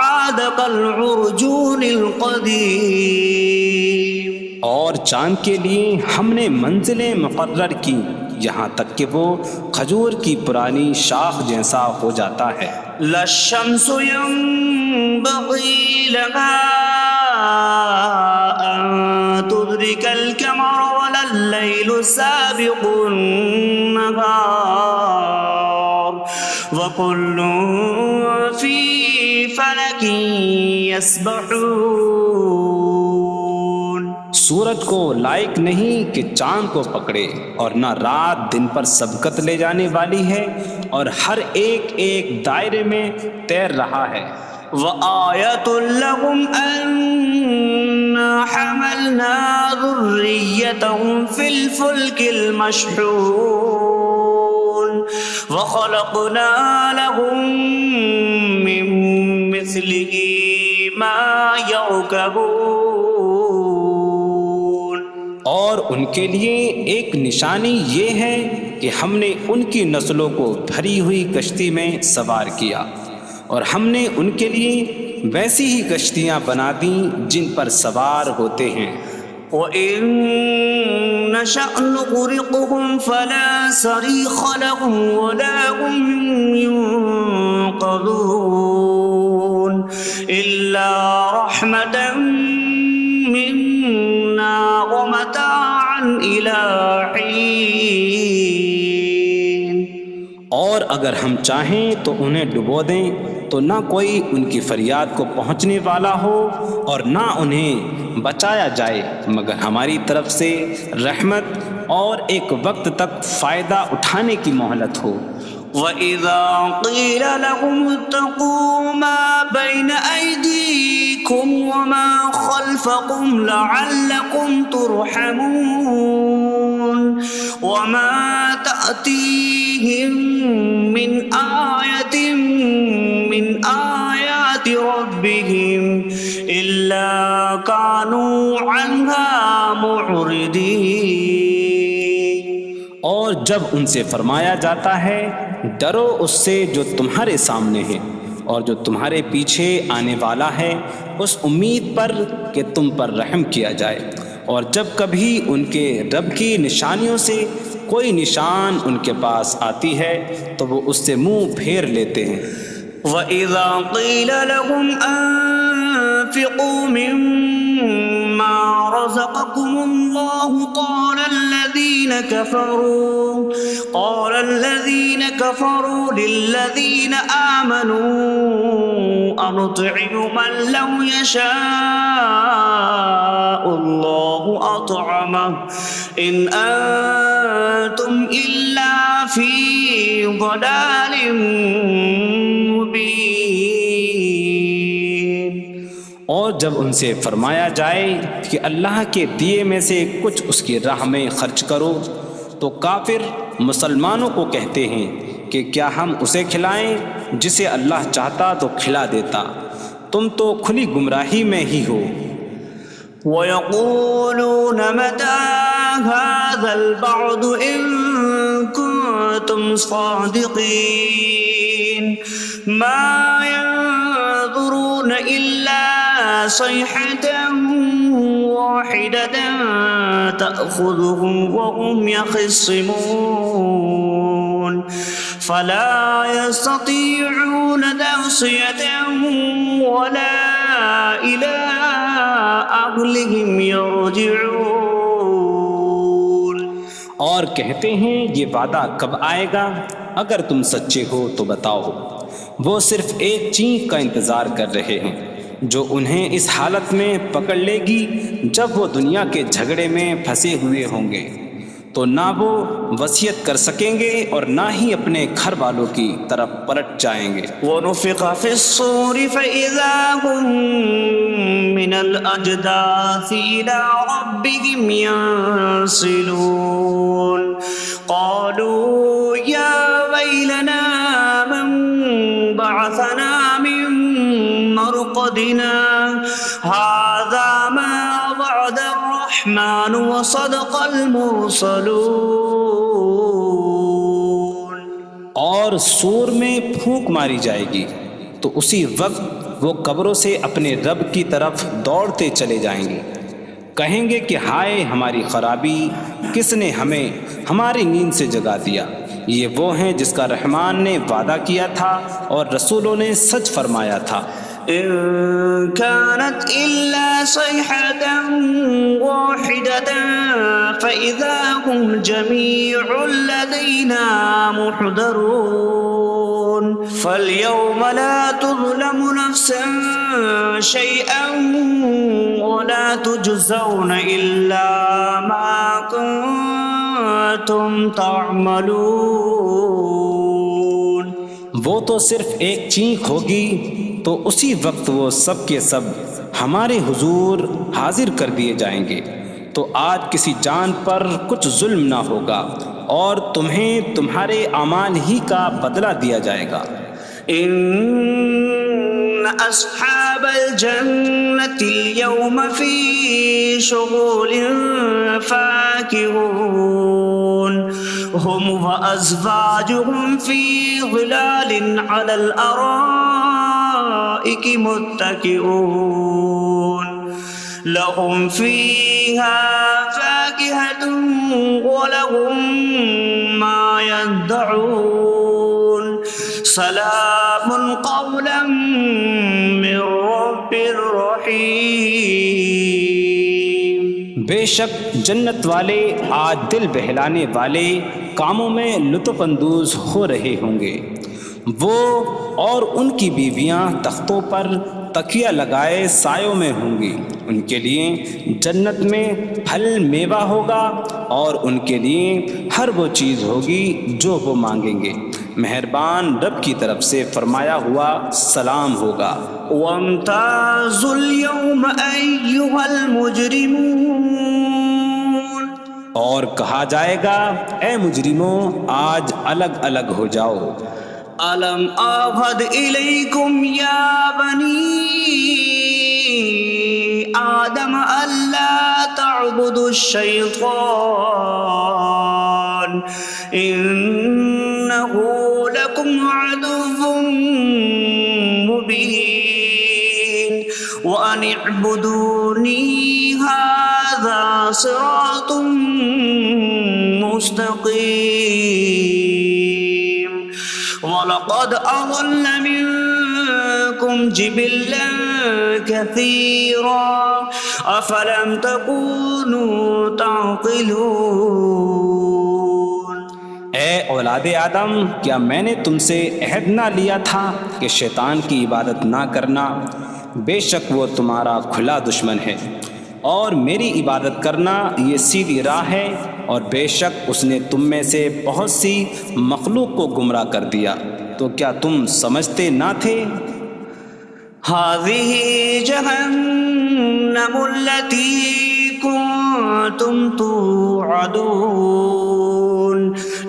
عَادَ كَالْعُرْجُونِ الْقَدِيمِ. اور چاند کے لیے ہم نے منزلیں مقرر کی یہاں تک کہ وہ کھجور کی پرانی شاخ جیسا ہو جاتا ہے. لا الشمس ينبغي لها أن تدرك القمر ولا الليل سابق النهار وكل في فلك يسبحون. سورج کو لائق نہیں کہ چاند کو پکڑے، اور نہ رات دن پر سبقت لے جانے والی ہے، اور ہر ایک ایک دائرے میں تیر رہا ہے۔ وَآيَةٌ لَهُمْ أَنَّا حَمَلْنَا ذُرِّيَّتَهُمْ فِي الْفُلْكِ الْمَشْحُونِ وَخَلَقْنَا لَهُم مِّن مِّثْلِهِ مَا يَرْكَبُونَ۔ اور ان کے لیے ایک نشانی یہ ہے کہ ہم نے ان کی نسلوں کو بھری ہوئی کشتی میں سوار کیا، اور ہم نے ان کے لیے ویسی ہی کشتیاں بنا دیں جن پر سوار ہوتے ہیں۔ وَإِن نَّشَأْ نُغْرِقْهُمْ فَلَا صَرِيخَ لَهُمْ وَلَا هُمْ يُنقَذُونَ إِلَّا رَحْمَةً مِّنَّا وَمَتَاعًا إِلَىٰ حِينٍ۔ اور اگر ہم چاہیں تو انہیں ڈبو دیں تو نہ کوئی ان کی فریاد کو پہنچنے والا ہو، اور نہ انہیں بچایا جائے مگر ہماری طرف سے رحمت اور ایک وقت تک فائدہ اٹھانے کی مہلت ہو۔ وَإِذَا قِيلَ لَهُمُ اتَّقُوا مَا بَيْنَ أَيْدِيكُمْ وَمَا خَلْفَكُمْ لَعَلَّكُمْ تُرْحَمُونَ وَمَا تَأْتِيهِم مِّنْ آيَةٍ مِّنْ آيَاتِ رَبِّهِمْ إِلَّا كَانُوا عَنْهَا مُعْرِضِينَ۔ اور جب ان سے فرمایا جاتا ہے ڈرو اس سے جو تمہارے سامنے ہے اور جو تمہارے پیچھے آنے والا ہے، اس امید پر کہ تم پر رحم کیا جائے، اور جب کبھی ان کے رب کی نشانیوں سے کوئی نشان ان کے پاس آتی ہے تو وہ اس سے منہ پھیر لیتے ہیں۔ وَإِذَا قِيلَ لَهُمْ أَنفِقُوا مِمَّا رَزَقَكُمُ اللَّهُ قَالَ الَّذِينَ كَفَرُوا لِلَّذِينَ آمَنُوا أَنُطْعِمُ مَن لَّوْ يَشَاءُ اللَّهُ أَطْعَمَهُ إِنْ أَنتُمْ إِلَّا فِي ضَلَالٍ مُّبِينٍ۔ اور جب ان سے فرمایا جائے کہ اللہ کے دیے میں سے کچھ اس کی راہ میں خرچ کرو تو کافر مسلمانوں کو کہتے ہیں کہ کیا ہم اسے کھلائیں جسے اللہ چاہتا تو کھلا دیتا، تم تو کھلی گمراہی میں ہی ہو۔ وَيَقُولُونَ مَتَىٰ هَٰذَا الْوَعْدُ إِن كُنتُمْ صَادِقِينَ مَا يَنظُرُونَ إِلَّا صَيْحَةً وَاحِدَةً تَأْخُذُهُمْ وَهُمْ يَخِصِّمُونَ فَلَا يَسْتَطِيعُونَ تَوْصِيَةً وَلَا إِلَىٰ أَهْلِهِمْ يَرْجِعُونَ۔ اور کہتے ہیں یہ وعدہ کب آئے گا؟ اگر تم سچے ہو تو بتاؤ۔ وہ صرف ایک چینخ کا انتظار کر رہے ہیں جو انہیں اس حالت میں پکڑ لے گی جب وہ دنیا کے جھگڑے میں پھنسے ہوئے ہوں گے، تو نہ وہ وصیت کر سکیں گے اور نہ ہی اپنے گھر والوں کی طرف پلٹ جائیں گے۔ وَنُفِخَ فِي الصُّورِ فَإِذَا هُم مِّنَ الْأَجْدَاثِ إِلَىٰ رَبِّهِمْ يَنسِلُونَ قَالُوا يَا وَيْلَنَا مَن بَعَثَنَا مِن مَّرْقَدِنَا هَٰذَا مَا وَعَدَ الرَّحْمَٰنُ وَصَدَقَ الْمُرْسَلُونَ۔ اور سور میں پھونک ماری جائے گی تو اسی وقت وہ قبروں سے اپنے رب کی طرف دوڑتے چلے جائیں گے، کہیں گے کہ ہائے ہماری خرابی، کس نے ہمیں ہماری نیند سے جگا دیا۔ یہ وہ ہیں جس کا رحمان نے وعدہ کیا تھا اور رسولوں نے سچ فرمایا تھا۔ إن كانت إلا صيحة واحدة فإذا هم جميع لدينا محضرون فاليوم لا تظلم نفس شيئا ولا تجزون إلا ما كنتم تعملون۔ وہ تو صرف ایک چینخ ہوگی تو اسی وقت وہ سب کے سب ہمارے حضور حاضر کر دیے جائیں گے، تو آج کسی جان پر کچھ ظلم نہ ہوگا اور تمہیں تمہارے اعمال ہی کا بدلہ دیا جائے گا۔ إن أصحاب الجنة اليوم في شغل فاكهون هم وأزواجهم في ظلال على الأرائك متكئون لهم فيها فاكهة ولهم ما يدعون سلام قولا من رب رحیم۔ بے شک جنت والے آج دل بہلانے والے کاموں میں لطف اندوز ہو رہے ہوں گے۔ وہ اور ان کی بیویاں تختوں پر تکیہ لگائے سایوں میں ہوں گی۔ ان کے لیے جنت میں پھل میوہ ہوگا اور ان کے لیے ہر وہ چیز ہوگی جو وہ مانگیں گے۔ مہربان رب کی طرف سے فرمایا ہوا سلام ہوگا۔ وامتازوا اليوم أيها المجرمون، اور کہا جائے گا اے مجرموں آج الگ الگ ہو جاؤ۔ ألم أعهد إليكم يا بني آدم ألا تعبدوا الشيطان إنه لكم عدو مبين وأن اعبدوني هذا صراط مستقيم وَلَقَدْ أَضَلَّ مِنكُمْ جِبِلًّا كَثِيرًا أَفَلَمْ تَكُونُوا تَعْقِلُونَ۔ اے اولاد آدم، کیا میں نے تم سے عہد نہ لیا تھا کہ شیطان کی عبادت نہ کرنا؟ بے شک وہ تمہارا کھلا دشمن ہے، اور میری عبادت کرنا یہ سیدھی راہ ہے، اور بے شک اس نے تم میں سے بہت سی مخلوق کو گمراہ کر دیا، تو کیا تم سمجھتے نہ تھے؟ هذه جهنم التي كنتم توعدون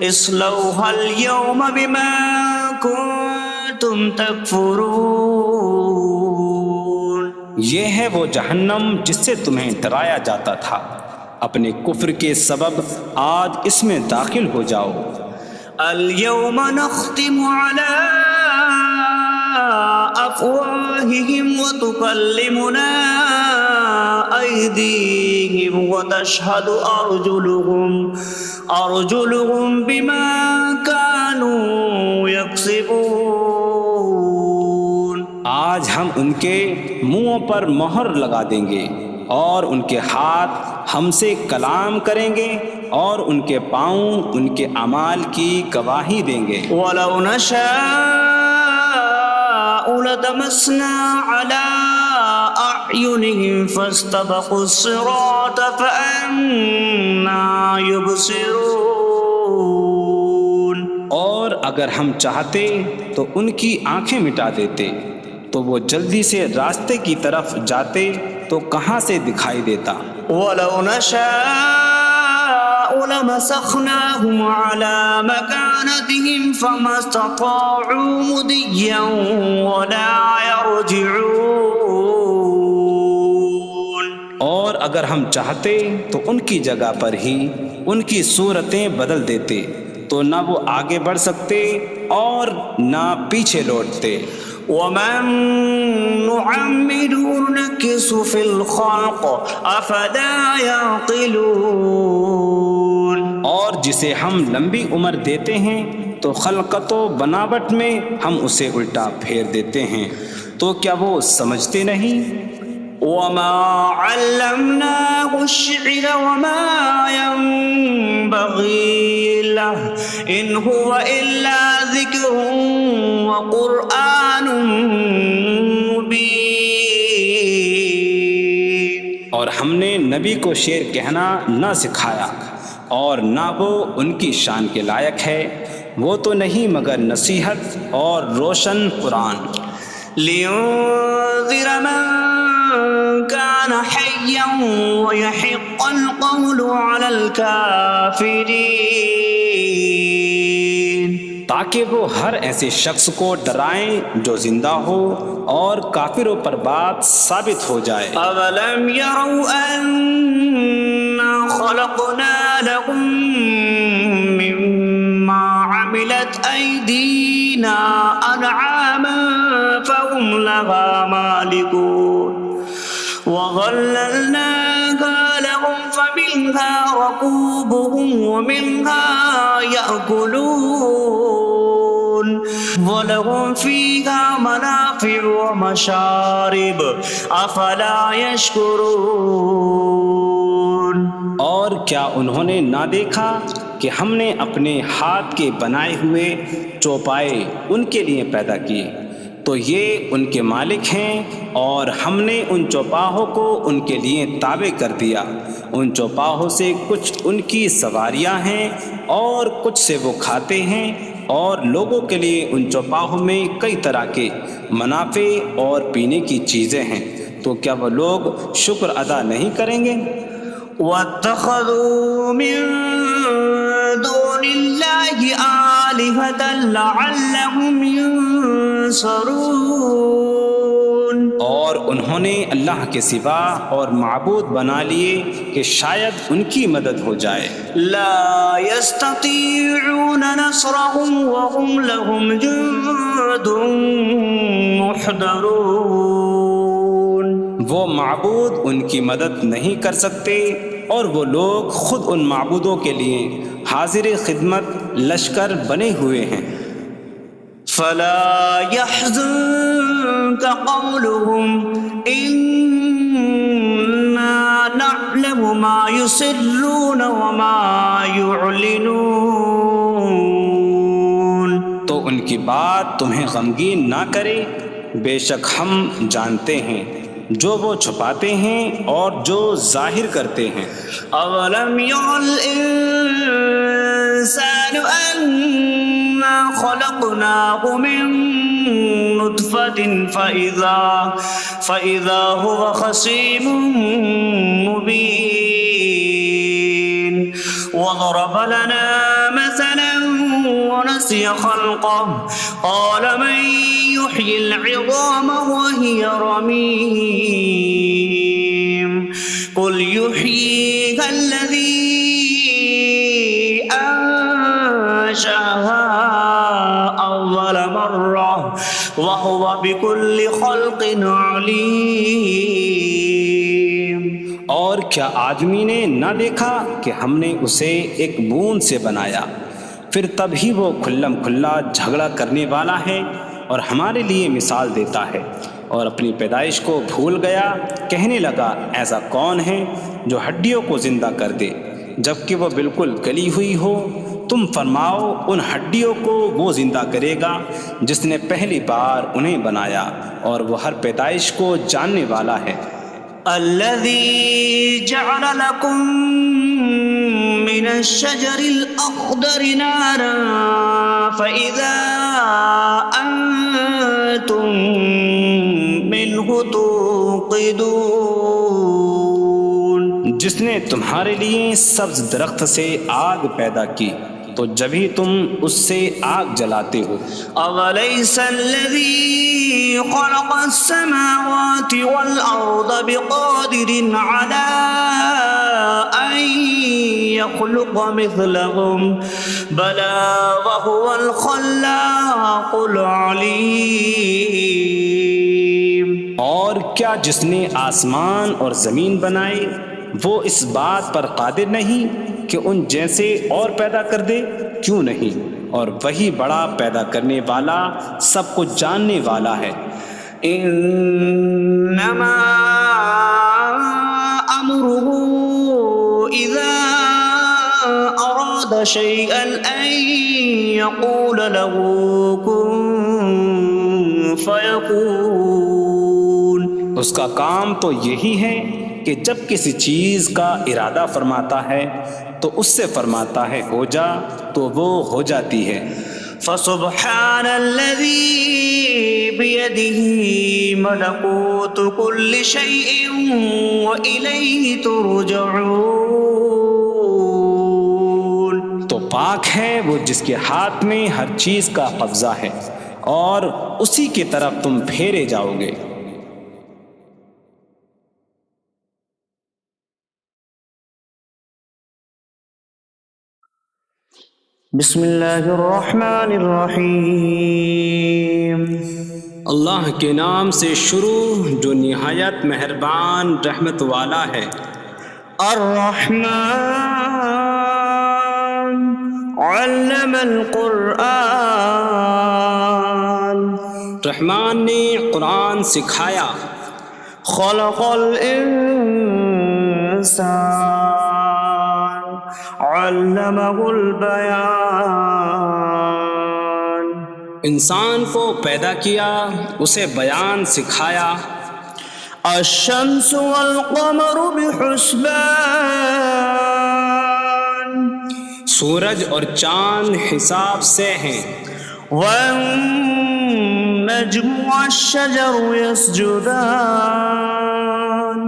اصلوها اليوم بما كنتم تكفرون۔ یہ ہے وہ جہنم جس سے تمہیں ڈرایا جاتا تھا، اپنے کفر کے سبب آج اس میں داخل ہو جاؤ۔ اليوم نختم على أفواههم وتكلمنا أيديهم وتشهد أرجلهم بما كانوا يكسبون۔ آج ہم ان کے منہوں پر مہر لگا دیں گے، اور ان کے ہاتھ ہم سے کلام کریں گے، اور ان کے پاؤں ان کے اعمال کی گواہی دیں گے۔ وَلَوْ نَشَاءُ لَطَمَسْنَا عَلَىٰ أَعْيُنِهِمْ فَاسْتَبَقُوا الصِّرَاطَ فَأَنَّىٰ يُبْصِرُونَ۔ اور اگر ہم چاہتے تو ان کی آنکھیں مٹا دیتے، تو وہ جلدی سے راستے کی طرف جاتے تو کہاں سے دکھائی دیتا۔ وَلَوْ نَشَاءُ لَمَسَخْنَاهُمْ عَلَىٰ مَكَانَتِهِمْ فَمَا اسْتَطَاعُوا مُضِيًّا وَلَا يَرْجِعُونَ۔ اور اگر ہم چاہتے تو ان کی جگہ پر ہی ان کی صورتیں بدل دیتے، تو نہ وہ آگے بڑھ سکتے اور نہ پیچھے لوٹتے۔ وَمَن نُّعَمِّرْهُ نُنَكِّسْهُ فِي الْخَلْقِ أَفَلَا يَعْقِلُونَ۔ اور جسے ہم لمبی عمر دیتے ہیں تو خلقت و بناوٹ میں ہم اسے الٹا پھیر دیتے ہیں، تو کیا وہ سمجھتے نہیں؟ وَمَا عَلَّمْنَاهُ الشعر وما ينبغي له إن هو إلا ذكر وقرآن مبين. اور ہم نے نبی کو شعر کہنا نہ سکھایا اور نہ وہ ان کی شان کے لائق ہے، وہ تو نہیں مگر نصیحت اور روشن قرآن. لينذر من كان حيا ويحق القول على الكافرين. تاکہ وہ ہر ایسے شخص کو ڈرائیں جو زندہ ہو اور کافروں پر بات ثابت ہو جائے. أولم يروا أنا خلقنا لهم مما عملت أيدينا أنعاما فهم لها مالكون وظللناها لهم فمنها ركوبهم ومنها يأكلون وَلَهُمْ فِيهَا مَنَافِعُ وَمَشَارِبُ أَفَلَا يَشْكُرُونَ. اور کیا انہوں نے نہ دیکھا کہ ہم نے اپنے ہاتھ کے بنائے ہوئے چوپائے ان کے لیے پیدا کیے، تو یہ ان کے مالک ہیں، اور ہم نے ان چوپاہوں کو ان کے لیے تابع کر دیا. ان چوپاہوں سے کچھ ان کی سواریاں ہیں اور کچھ سے وہ کھاتے ہیں، اور لوگوں کے لیے ان چوپاہوں میں کئی طرح کے منافع اور پینے کی چیزیں ہیں. تو کیا وہ لوگ شکر ادا نہیں کریں گے؟ وَاتَّخَذُوا مِن دُونِ اللَّهِ آلِهَةً لَعَلَّهُمْ يُنصَرُونَ. اور انہوں نے اللہ کے سوا اور معبود بنا لیے کہ شاید ان کی مدد ہو جائے. لا يستطيعون نصرهم وهم لهم جند محضرون. وہ معبود ان کی مدد نہیں کر سکتے، اور وہ لوگ خود ان معبودوں کے لیے حاضر خدمت لشکر بنے ہوئے ہیں. فلا يحزنك قولهم إنا نعلم ما يسرون وما يعلنون. تو ان کی بات تمہیں غمگین نہ کرے، بے شک ہم جانتے ہیں جو وہ چھپاتے ہیں اور جو ظاہر کرتے ہیں. أولم ير الإنسان أنا خلقناه من نطفة فإذا هو خصيم مبين. وضرب لنا مثلا ونسي خلقه قال من يحيي العظام وهي رميم قل يحييها الذي أنشأها أول مرة وهو بكل خلق عليم. اور کیا آدمی نے نہ دیکھا کہ ہم نے اسے ایک بوند سے بنایا، پھر تب ہی وہ کھلم کھلا جھگڑا کرنے والا ہے اور ہمارے لیے مثال دیتا ہے. اور اپنی پیدائش کو بھول گیا، کہنے لگا ایسا کون ہے جو ہڈیوں کو زندہ کر دے جبکہ وہ بالکل گلی ہوئی ہو. تم فرماؤ ان ہڈیوں کو وہ زندہ کرے گا جس نے پہلی بار انہیں بنایا، اور وہ ہر پیدائش کو جاننے والا ہے. الذي جعل لكم من الشجر الأخضر نارا فإذا أنتم منه توقدون. جس نے تمہارے لیے سبز درخت سے آگ پیدا کی تو جبھی تم اس سے آگ جلاتے ہو. أَوَلَيْسَ الَّذِي خَلَقَ السَّمَاوَاتِ وَالْأَرْضَ بِقَادِرٍ عَلَىٰ أَن يَخْلُقَ مِثْلَهُمْ بَلَىٰ وَهُوَ الْخَلَّاقُ الْعَلِيمُ. اور کیا جس نے آسمان اور زمین بنائے وہ اس بات پر قادر نہیں کہ ان جیسے اور پیدا کر دے؟ کیوں نہیں، اور وہی بڑا پیدا کرنے والا سب کچھ جاننے والا ہے. انما امره أراد شيئا أن يقول له كن فيكون. اس کا کام تو یہی ہے کہ جب کسی چیز کا ارادہ فرماتا ہے تو اس سے فرماتا ہے ہو جا تو وہ ہو جاتی ہے. فسبحان الذي بيده ملكوت كل شيء وإليه ترجعون. تو پاک ہے وہ جس کے ہاتھ میں ہر چیز کا قبضہ ہے اور اسی کی طرف تم پھیرے جاؤ گے. بسم اللہ الرحمن الرحیم. اللہ کے نام سے شروع جو نہایت مہربان رحمت والا ہے. الرحمن علم القرآن. رحمان نے قرآن سکھایا. خلق الانسان علمہ البیان. انسان کو پیدا کیا اسے بیان سکھایا. الشمس والقمر بحسبان. سورج اور چاند حساب سے ہیں. والنجم والشجر يسجدان.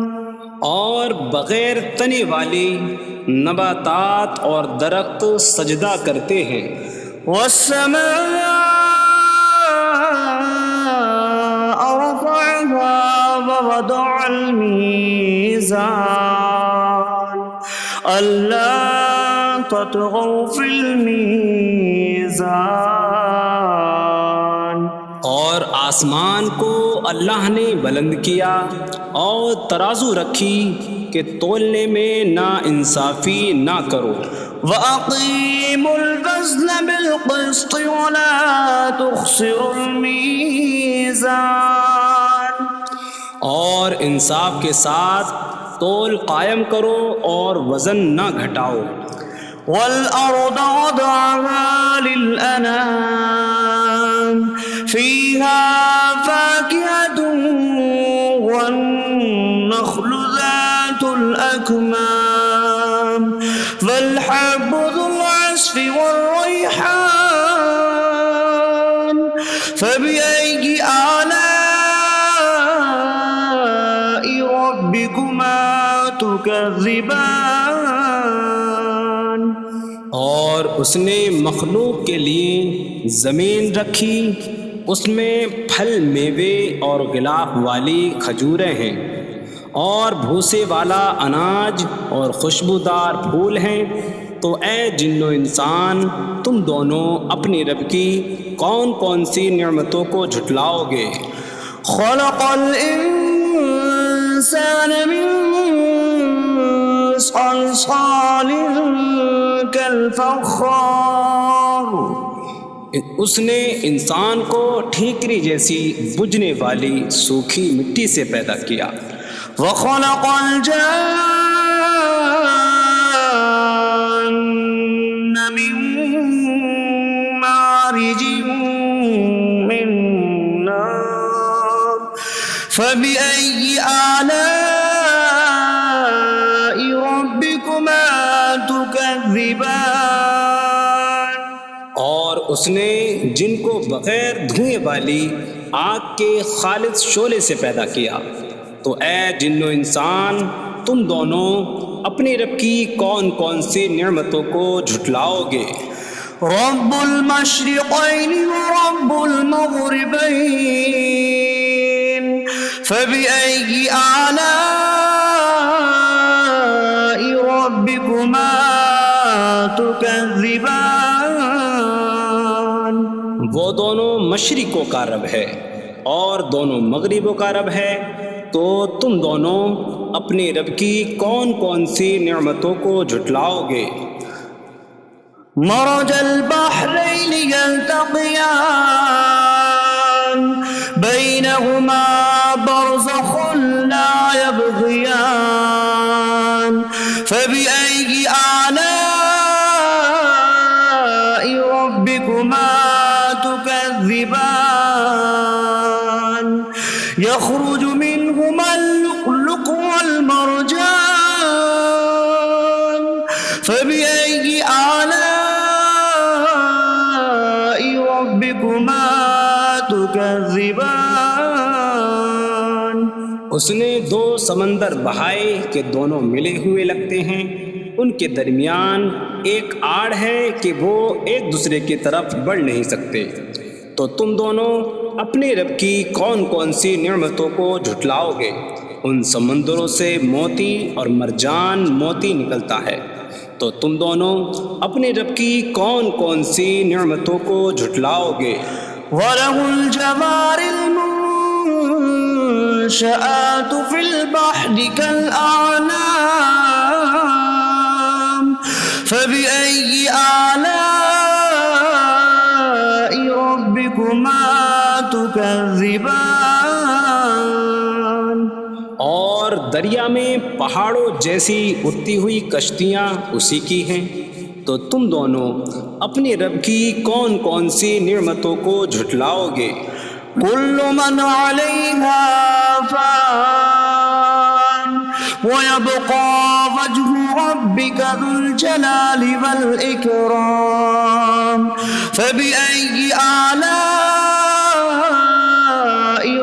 اور بغیر تنے والی نباتات اور درخت سجدہ کرتے ہیں. والسماء رفعها ووضع الميزان ألا تطغوا في الميزان. اور آسمان کو اللہ نے بلند کیا اور ترازو رکھی کہ تولنے میں نا انصافی نہ کرو. وَأَقِيمُوا الْوَزْنَ بِالْقِسْطِ وَلَا تُخْسِرُوا الْمِيزَانَ. اور انصاف کے ساتھ تول قائم کرو اور وزن نہ گھٹاؤ. وَالْأَرْضَ وَضَعَهَا لِلْأَنَامِ فِيهَا فَاكِهَةٌ وَالنَّخْلُ ذَاتُ الْأَكْمَامِ وَالْحَبُّ ذُو الْعَصْفِ وَالرَّيْحَانُ فَبِأَيِّ آلَاءِ رَبِّكُمَا تُكَذِّبَانِ. اور اس نے مخلوق کے لیے زمین رکھی، اس میں پھل میوے اور غلاف والی کھجوریں ہیں اور بھوسے والا اناج اور خوشبودار پھول ہیں. تو اے جن و انسان تم دونوں اپنی رب کی کون کون سی نعمتوں کو جھٹلاؤ گے. خلق الانسان من صلصال کالفخار. اس نے انسان کو ٹھیکری جیسی بجھنے والی سوکھی مٹی سے پیدا کیا. وخلق الجان من مارج من نار فبأي آلاء ربكما تكذبان. اور اس نے جن کو بغیر دھوئیں والی آگ کے خالص شعلے سے پیدا کیا. تو اے جن و انسان تم دونوں اپنی رب کی کون کون سی نعمتوں کو جھٹلاؤ گے. رب المشرقین ورب المغربین فبأي آلاء ربكما تكذبان. وہ دونوں مشرقوں کا رب ہے اور دونوں مغربوں کا رب ہے. تو تم دونوں اپنی رب کی کون کون سی نعمتوں کو جھٹلاؤ گے. مرج البحرین یلتقیان بینہما برزخ لا یبغیان فبأي آلاء فبأي آلاء ربكما تكذبان اس نے دو سمندر بہائے کہ دونوں ملے ہوئے لگتے ہیں، ان کے درمیان ایک آڑ ہے کہ وہ ایک دوسرے کی طرف بڑھ نہیں سکتے، تو تم دونوں اپنے رب کی کون کون سی نعمتوں کو جھٹلاؤ گے؟ ان سمندروں سے موتی اور مرجان موتی نکلتا ہے، تو تم دونوں اپنے رب کی کون کون سی نعمتوں کو جھٹلاؤ گے؟ وَلَهُ الْجَوَارِ الْمُنشَآتُ فِي الْبَحْرِ كَالْأَعْلَامِ فَبِأَيِّ آلَاءِ رَبِّكُمَا تُكَذِّبَانِ اور دریا میں پہاڑوں جیسی اڑتی ہوئی کشتیاں اسی کی ہیں، تو تم دونوں اپنے رب کی کون کون سی نعمتوں کو جھٹلاؤ گے؟ كل من عليها فان ويبقى وجه ربك ذو الجلال والإكرام فبأي آلاء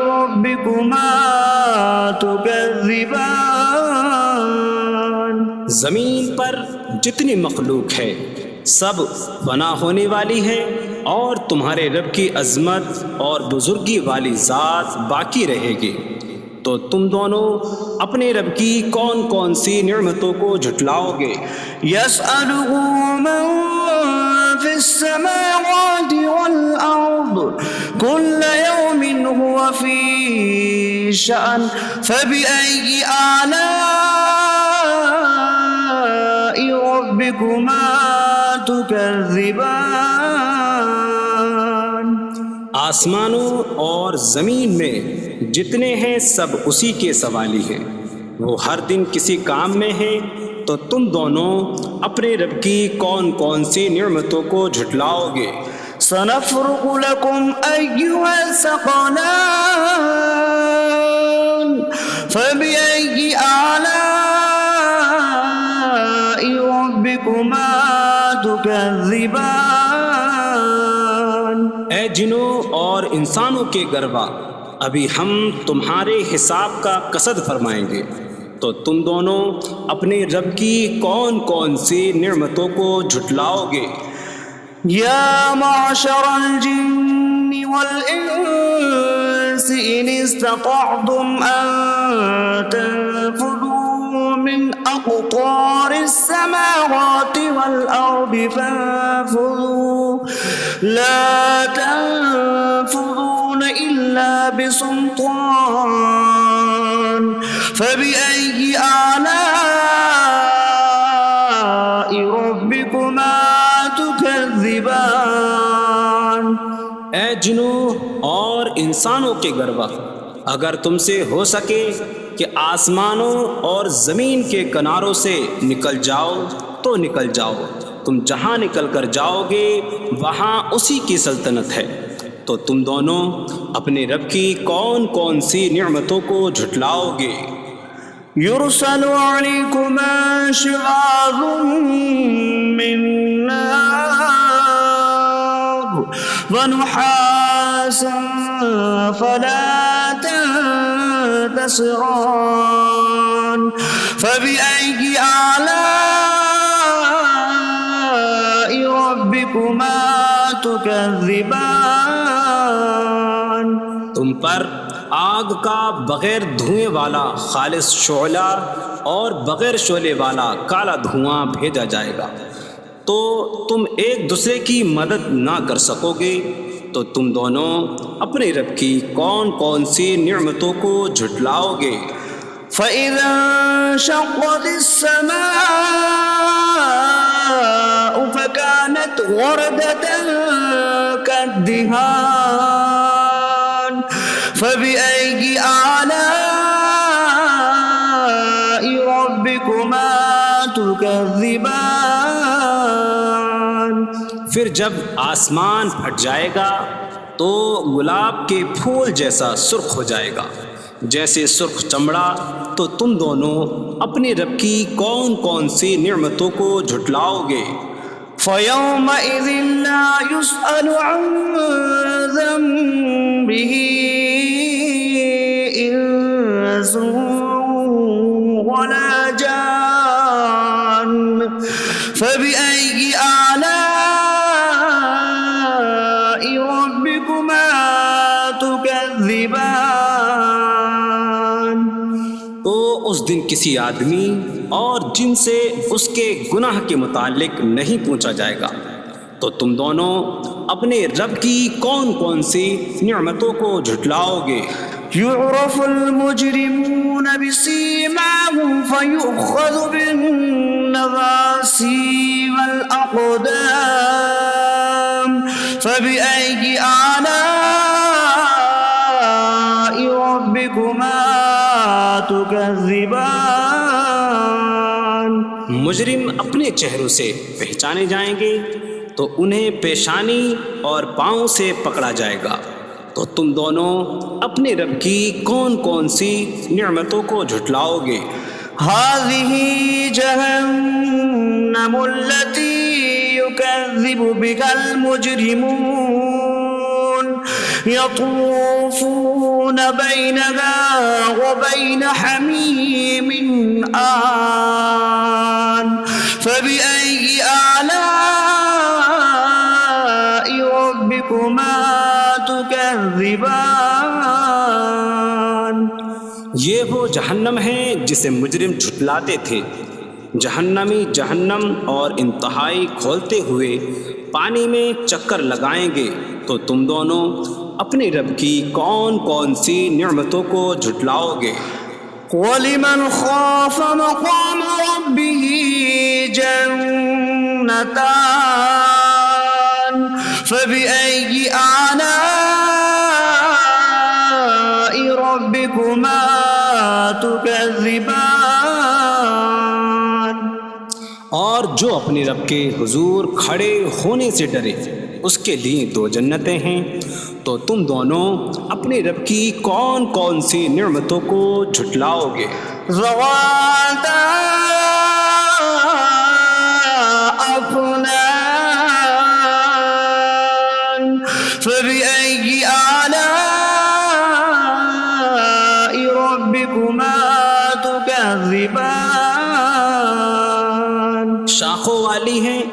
ربكما تكذبان زمین پر جتنی مخلوق ہے سب فنا ہونے والی ہے، اور تمہارے رب کی عظمت اور بزرگی والی ذات باقی رہے گی، تو تم دونوں اپنے رب کی کون کون سی نعمتوں کو جھٹلاؤ گے؟ يسأله من في السماوات والأرض كل يوم هو في شأن فبأي آلاء ربكما تكذبان آسمانوں اور زمین میں جتنے ہیں سب اسی کے سوالی ہیں، وہ ہر دن کسی کام میں ہیں، تو تم دونوں اپنے رب کی کون کون سی نعمتوں کو جھٹلاؤ گے؟ سنفرغ لكم أيها الثقلان فبأي آلاء ربكما تكذبان اے جنوں اور انسانوں کے گروہ، ابھی ہم تمہارے حساب کا قصد فرمائیں گے، تو تم دونوں اپنے رب کی کون کون سی نعمتوں کو جھٹلاؤ گے؟ يا معشر الجن والإنس إن استطعتم أن تنفذوا من أقطار السماوات والأرض فانفذوا لا تنفذون إلا بسلطان فبأي آلاء ربكما تكذبان اے جنوں اور انسانوں کے گروہ، اگر تم سے ہو سکے کہ آسمانوں اور زمین کے کناروں سے نکل جاؤ تو نکل جاؤ، تم جہاں نکل کر جاؤ گے وہاں اسی کی سلطنت ہے، تو تم دونوں اپنے رب کی کون کون سی نعمتوں کو جھٹلاؤ گے؟ يرسل عليكما شواظ من نار ونحاس فلا تنتصران فبأي آلاء ربكما تكذبان تم پر آگ کا بغیر دھوئیں والا خالص شعلہ اور بغیر شعلے والا کالا دھواں بھیجا جائے گا، تو تم ایک دوسرے کی مدد نہ کر سکو گے، تو تم دونوں اپنے رب کی کون کون سی نعمتوں کو جھٹلاؤ گے؟ فَإِذَا انشَقَّتِ السَّمَاءُ فَكَانَتْ وَرْدَةً كَالدِّهَانِ فَبِأَيِّ آلَاءِ رَبِّكُمَا تُكَذِّبَانِ پھر جب آسمان پھٹ جائے گا تو گلاب کے پھول جیسا سرخ ہو جائے گا، جیسے سرخ چمڑا، تو تم دونوں اپنے رب کی کون کون سی نعمتوں کو جھٹلاؤ گے؟ فَيَوْمَئِذٍ لَا يُسْأَلُ عَنْ ذَنبِهِ إِنسٌ وَلَا جَانٌ فَبِأَيِّ آلَاءِ رَبِّكُمَا تُكَذِّبَانِ۔ تو اس دن کسی آدمی اور جن سے اس کے گناہ کے متعلق نہیں پوچھا جائے گا، تو تم دونوں اپنے رب کی کون کون سی نعمتوں کو جھٹلاؤ گے؟ يعرف المجرمون بسيماهم فيؤخذ بالنواصي والأقدام فبأي آلاء ربكما تكذبان۔ مجرم اپنے چہروں سے پہچانے جائیں گے تو انہیں پیشانی اور پاؤں سے پکڑا جائے گا۔ تو تم دونوں اپنے رب کی کون کون سی نعمتوں کو جھٹلاؤ گے؟ هذه جهنم التي يكذب بها المجرمون يطوفون بينها وبين حميم آن فبأي آلاء ربكما تكذبان۔ یہ وہ جہنم ہے جسے مجرم جھٹلاتے تھے۔ جہنمی جہنم اور انتہائی کھولتے ہوئے پانی میں چکر لگائیں گے۔ تو تم دونوں اپنے رب کی کون کون سی نعمتوں کو جھٹلاؤ گے؟ وَلِمَنْ خَافَ مَقَامَ رَبِّهِ جَنَّتَانِ فَبِأَيِّ آلَاءِ رَبِّكُمَا تُكَذِّبَانِ۔ اور جو اپنے رب کے حضور کھڑے ہونے سے ڈرے، اس کے لیے دو جنتیں ہیں۔ تو تم دونوں اپنے رب کی کون کون سی نعمتوں کو جھٹلاؤ گے؟ ذواتا أفنان فبأي آلاء ربكما تكذبان۔ شاخوں والی ہیں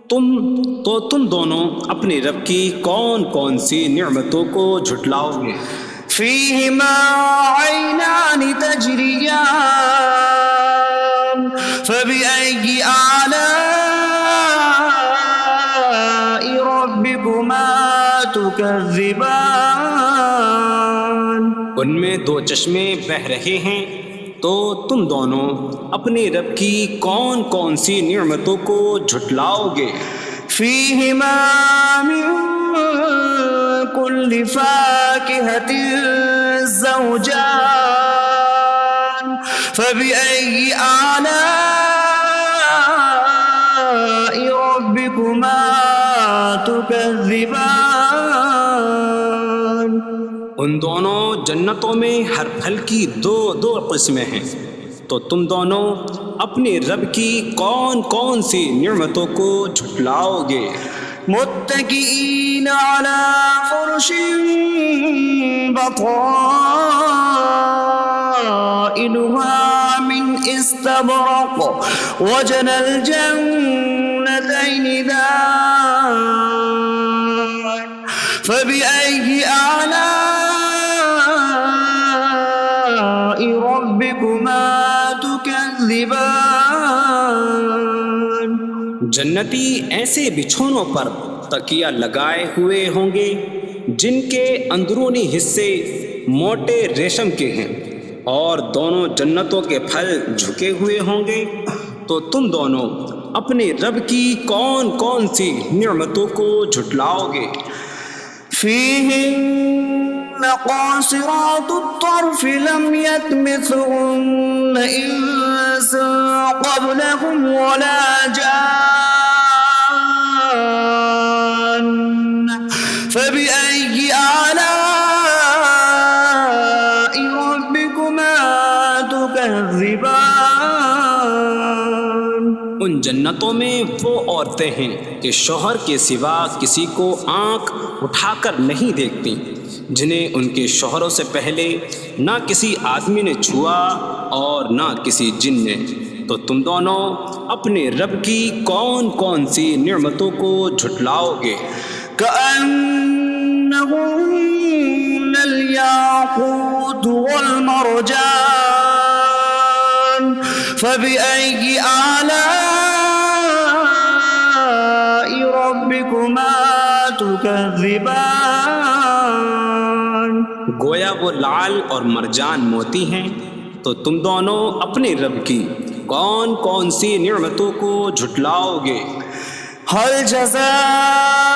تم دونوں اپنے رب کی کون کون سی نعمتوں کو جھٹلاؤ گے؟ فيهما عينان تجريان فبأي آلاء ربكما تكذبان۔ ان میں دو چشمے بہہ رہے ہیں، تو تم دونوں اپنے رب کی کون کون سی نعمتوں کو جھٹلاؤ گے؟ فيهما من كل فاكهة زوجان فبأي آلاء ربكما تكذبان۔ ان دونوں جنتوں میں ہر پھل کی دو قسمیں ہیں، تو تم دونوں اپنے رب کی کون کون سی نعمتوں کو جھٹلاؤ گے؟ متكئين على فرش بطائنها من استبرق وجنى الجنتين دان فبأي آلاء ربكما تكذبان۔ جنتی ایسے بچھونوں پر تکیہ لگائے ہوئے ہوں گے جن کے اندرونی حصے موٹے ریشم کے ہیں، اور دونوں جنتوں کے پھل جھکے ہوئے ہوں گے۔ تو تم دونوں اپنے رب کی کون کون سی نعمتوں کو جھٹلاؤ گے؟ فيهن قاصرات الطرف لم يطمثهن إنس قبلهم ولا جان فبأي آلاء ان جنتوں میں وہ عورتیں ہیں کہ شوہر کے سوا کسی کو آنکھ اٹھا کر نہیں دیکھتی، جنہیں ان کے شوہروں سے پہلے نہ کسی آدمی نے چھوا اور نہ کسی جن نے۔ تو تم دونوں اپنے رب کی کون کون سی نعمتوں کو جھٹلاؤ گے؟ كأنهن الياقوت والمرجان فبأي آلاء ربكما تكذبان۔ گویا وہ لعل اور مرجان موتی ہیں۔ تو تم دونوں اپنے رب کی کون کون سی نعمتوں کو جھٹلاؤ گے؟ هل جزاء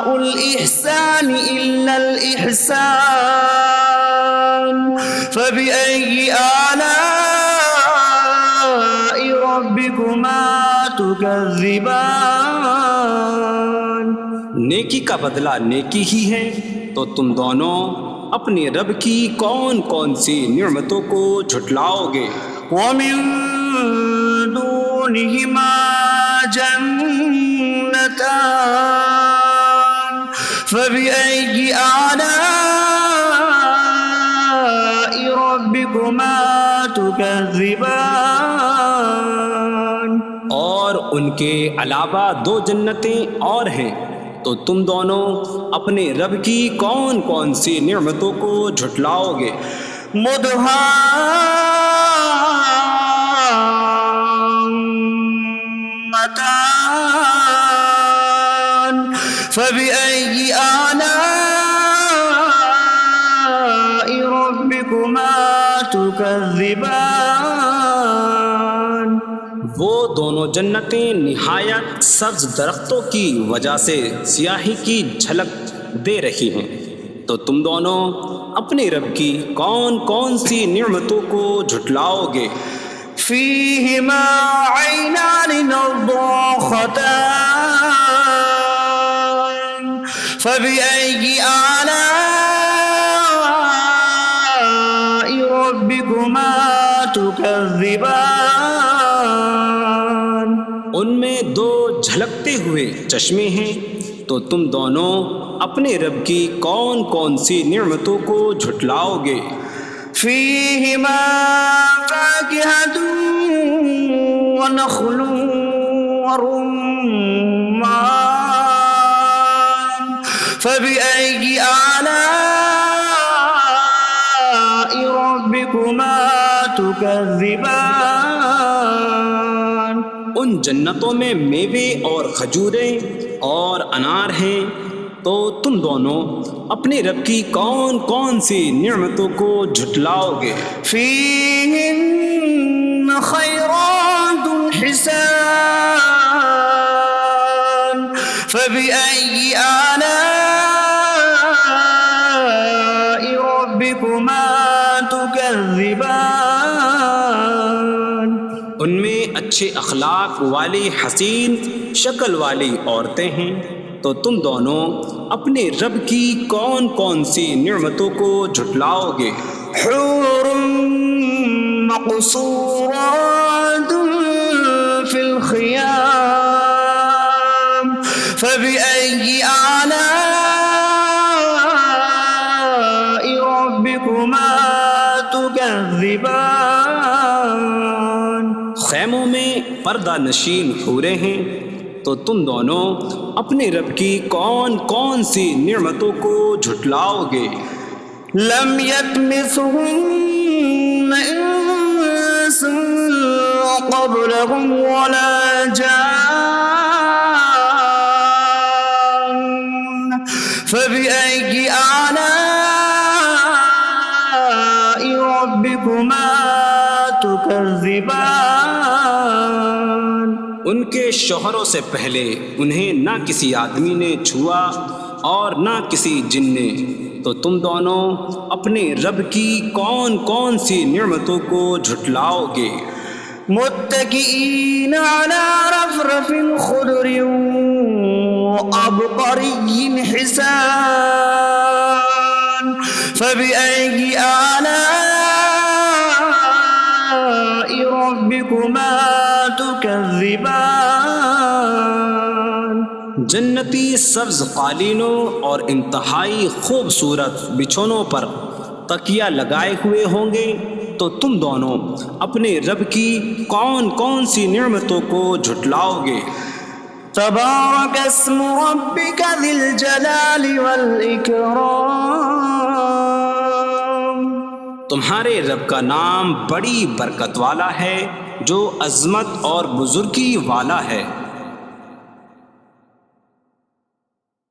الإحسان إلا الإحسان فبأي آلاء ربكما تكذبان۔ نیکی کا بدلہ نیکی ہی ہے، تو تم دونوں اپنے رب کی کون کون سی نعمتوں کو جھٹلاؤ گے؟ ومن دونهما جنتان فبأي آلاء ربكما تكذبان۔ اور ان کے علاوہ دو جنتیں اور ہیں، تو تم دونوں اپنے رب کی کون کون سی نعمتوں کو جھٹلاؤ گے؟ مدهامتان فبأي آلاء ربكما تكذبان۔ وہ دونوں جنتیں نہایت سبز درختوں کی وجہ سے سیاہی کی جھلک دے رہی ہیں، تو تم دونوں اپنے رب کی کون کون سی نعمتوں کو جھٹلاؤ گے؟ فيهما عينان نضاختان فبأي آلاء ربكما تكذبان۔ ان میں دو جھلکتے ہوئے چشمے ہیں، تو تم دونوں اپنے رب کی کون کون سی نعمتوں کو جھٹلاؤ گے؟ فيهما فاكهة ونخل ورمان فبأي آلاء ربكما تكذبان۔ ان جنتوں میں میوے اور کھجوریں اور انار ہیں، تو تم دونوں اپنے رب کی کون کون سی نعمتوں کو جھٹلاؤ گے؟ فيهن خيرات حسان فبأي آلاء ربكما تكذبان۔ ان میں اچھے اخلاق والی حسین شکل والی عورتیں ہیں، تو تم دونوں اپنے رب کی کون کون سی نعمتوں کو جھٹلاؤ گے؟ حور مقصورات في الخيام فبأي آلاء ربكما تكذبان۔ خیموں میں پردہ نشین حوریں ہیں، تو تم دونوں اپنے رب کی کون کون سی نعمتوں کو جھٹلاؤ گے؟ لم يطمثهن انس قبلهم ولا جان فبأي آلاء ربكما تكذبان۔ ان کے شوہروں سے پہلے انہیں نہ کسی آدمی نے چھوا اور نہ کسی جن نے، تو تم دونوں اپنے رب کی کون کون سی نعمتوں کو جھٹلاؤ گے؟ متكئين على رفرف خضر وعبقري حسان فبأي آلاء ربكما تكذبان جنتی سبز قالینوں اور انتہائی خوبصورت بچھونوں پر تکیہ لگائے ہوئے ہوں گے، تو تم دونوں اپنے رب کی کون کون سی نعمتوں کو جھٹلاؤ گے؟ تبارك اسم ربك ذي الجلال والإكرام تمہارے رب کا نام بڑی برکت والا ہے، جو عظمت اور بزرگی والا ہے۔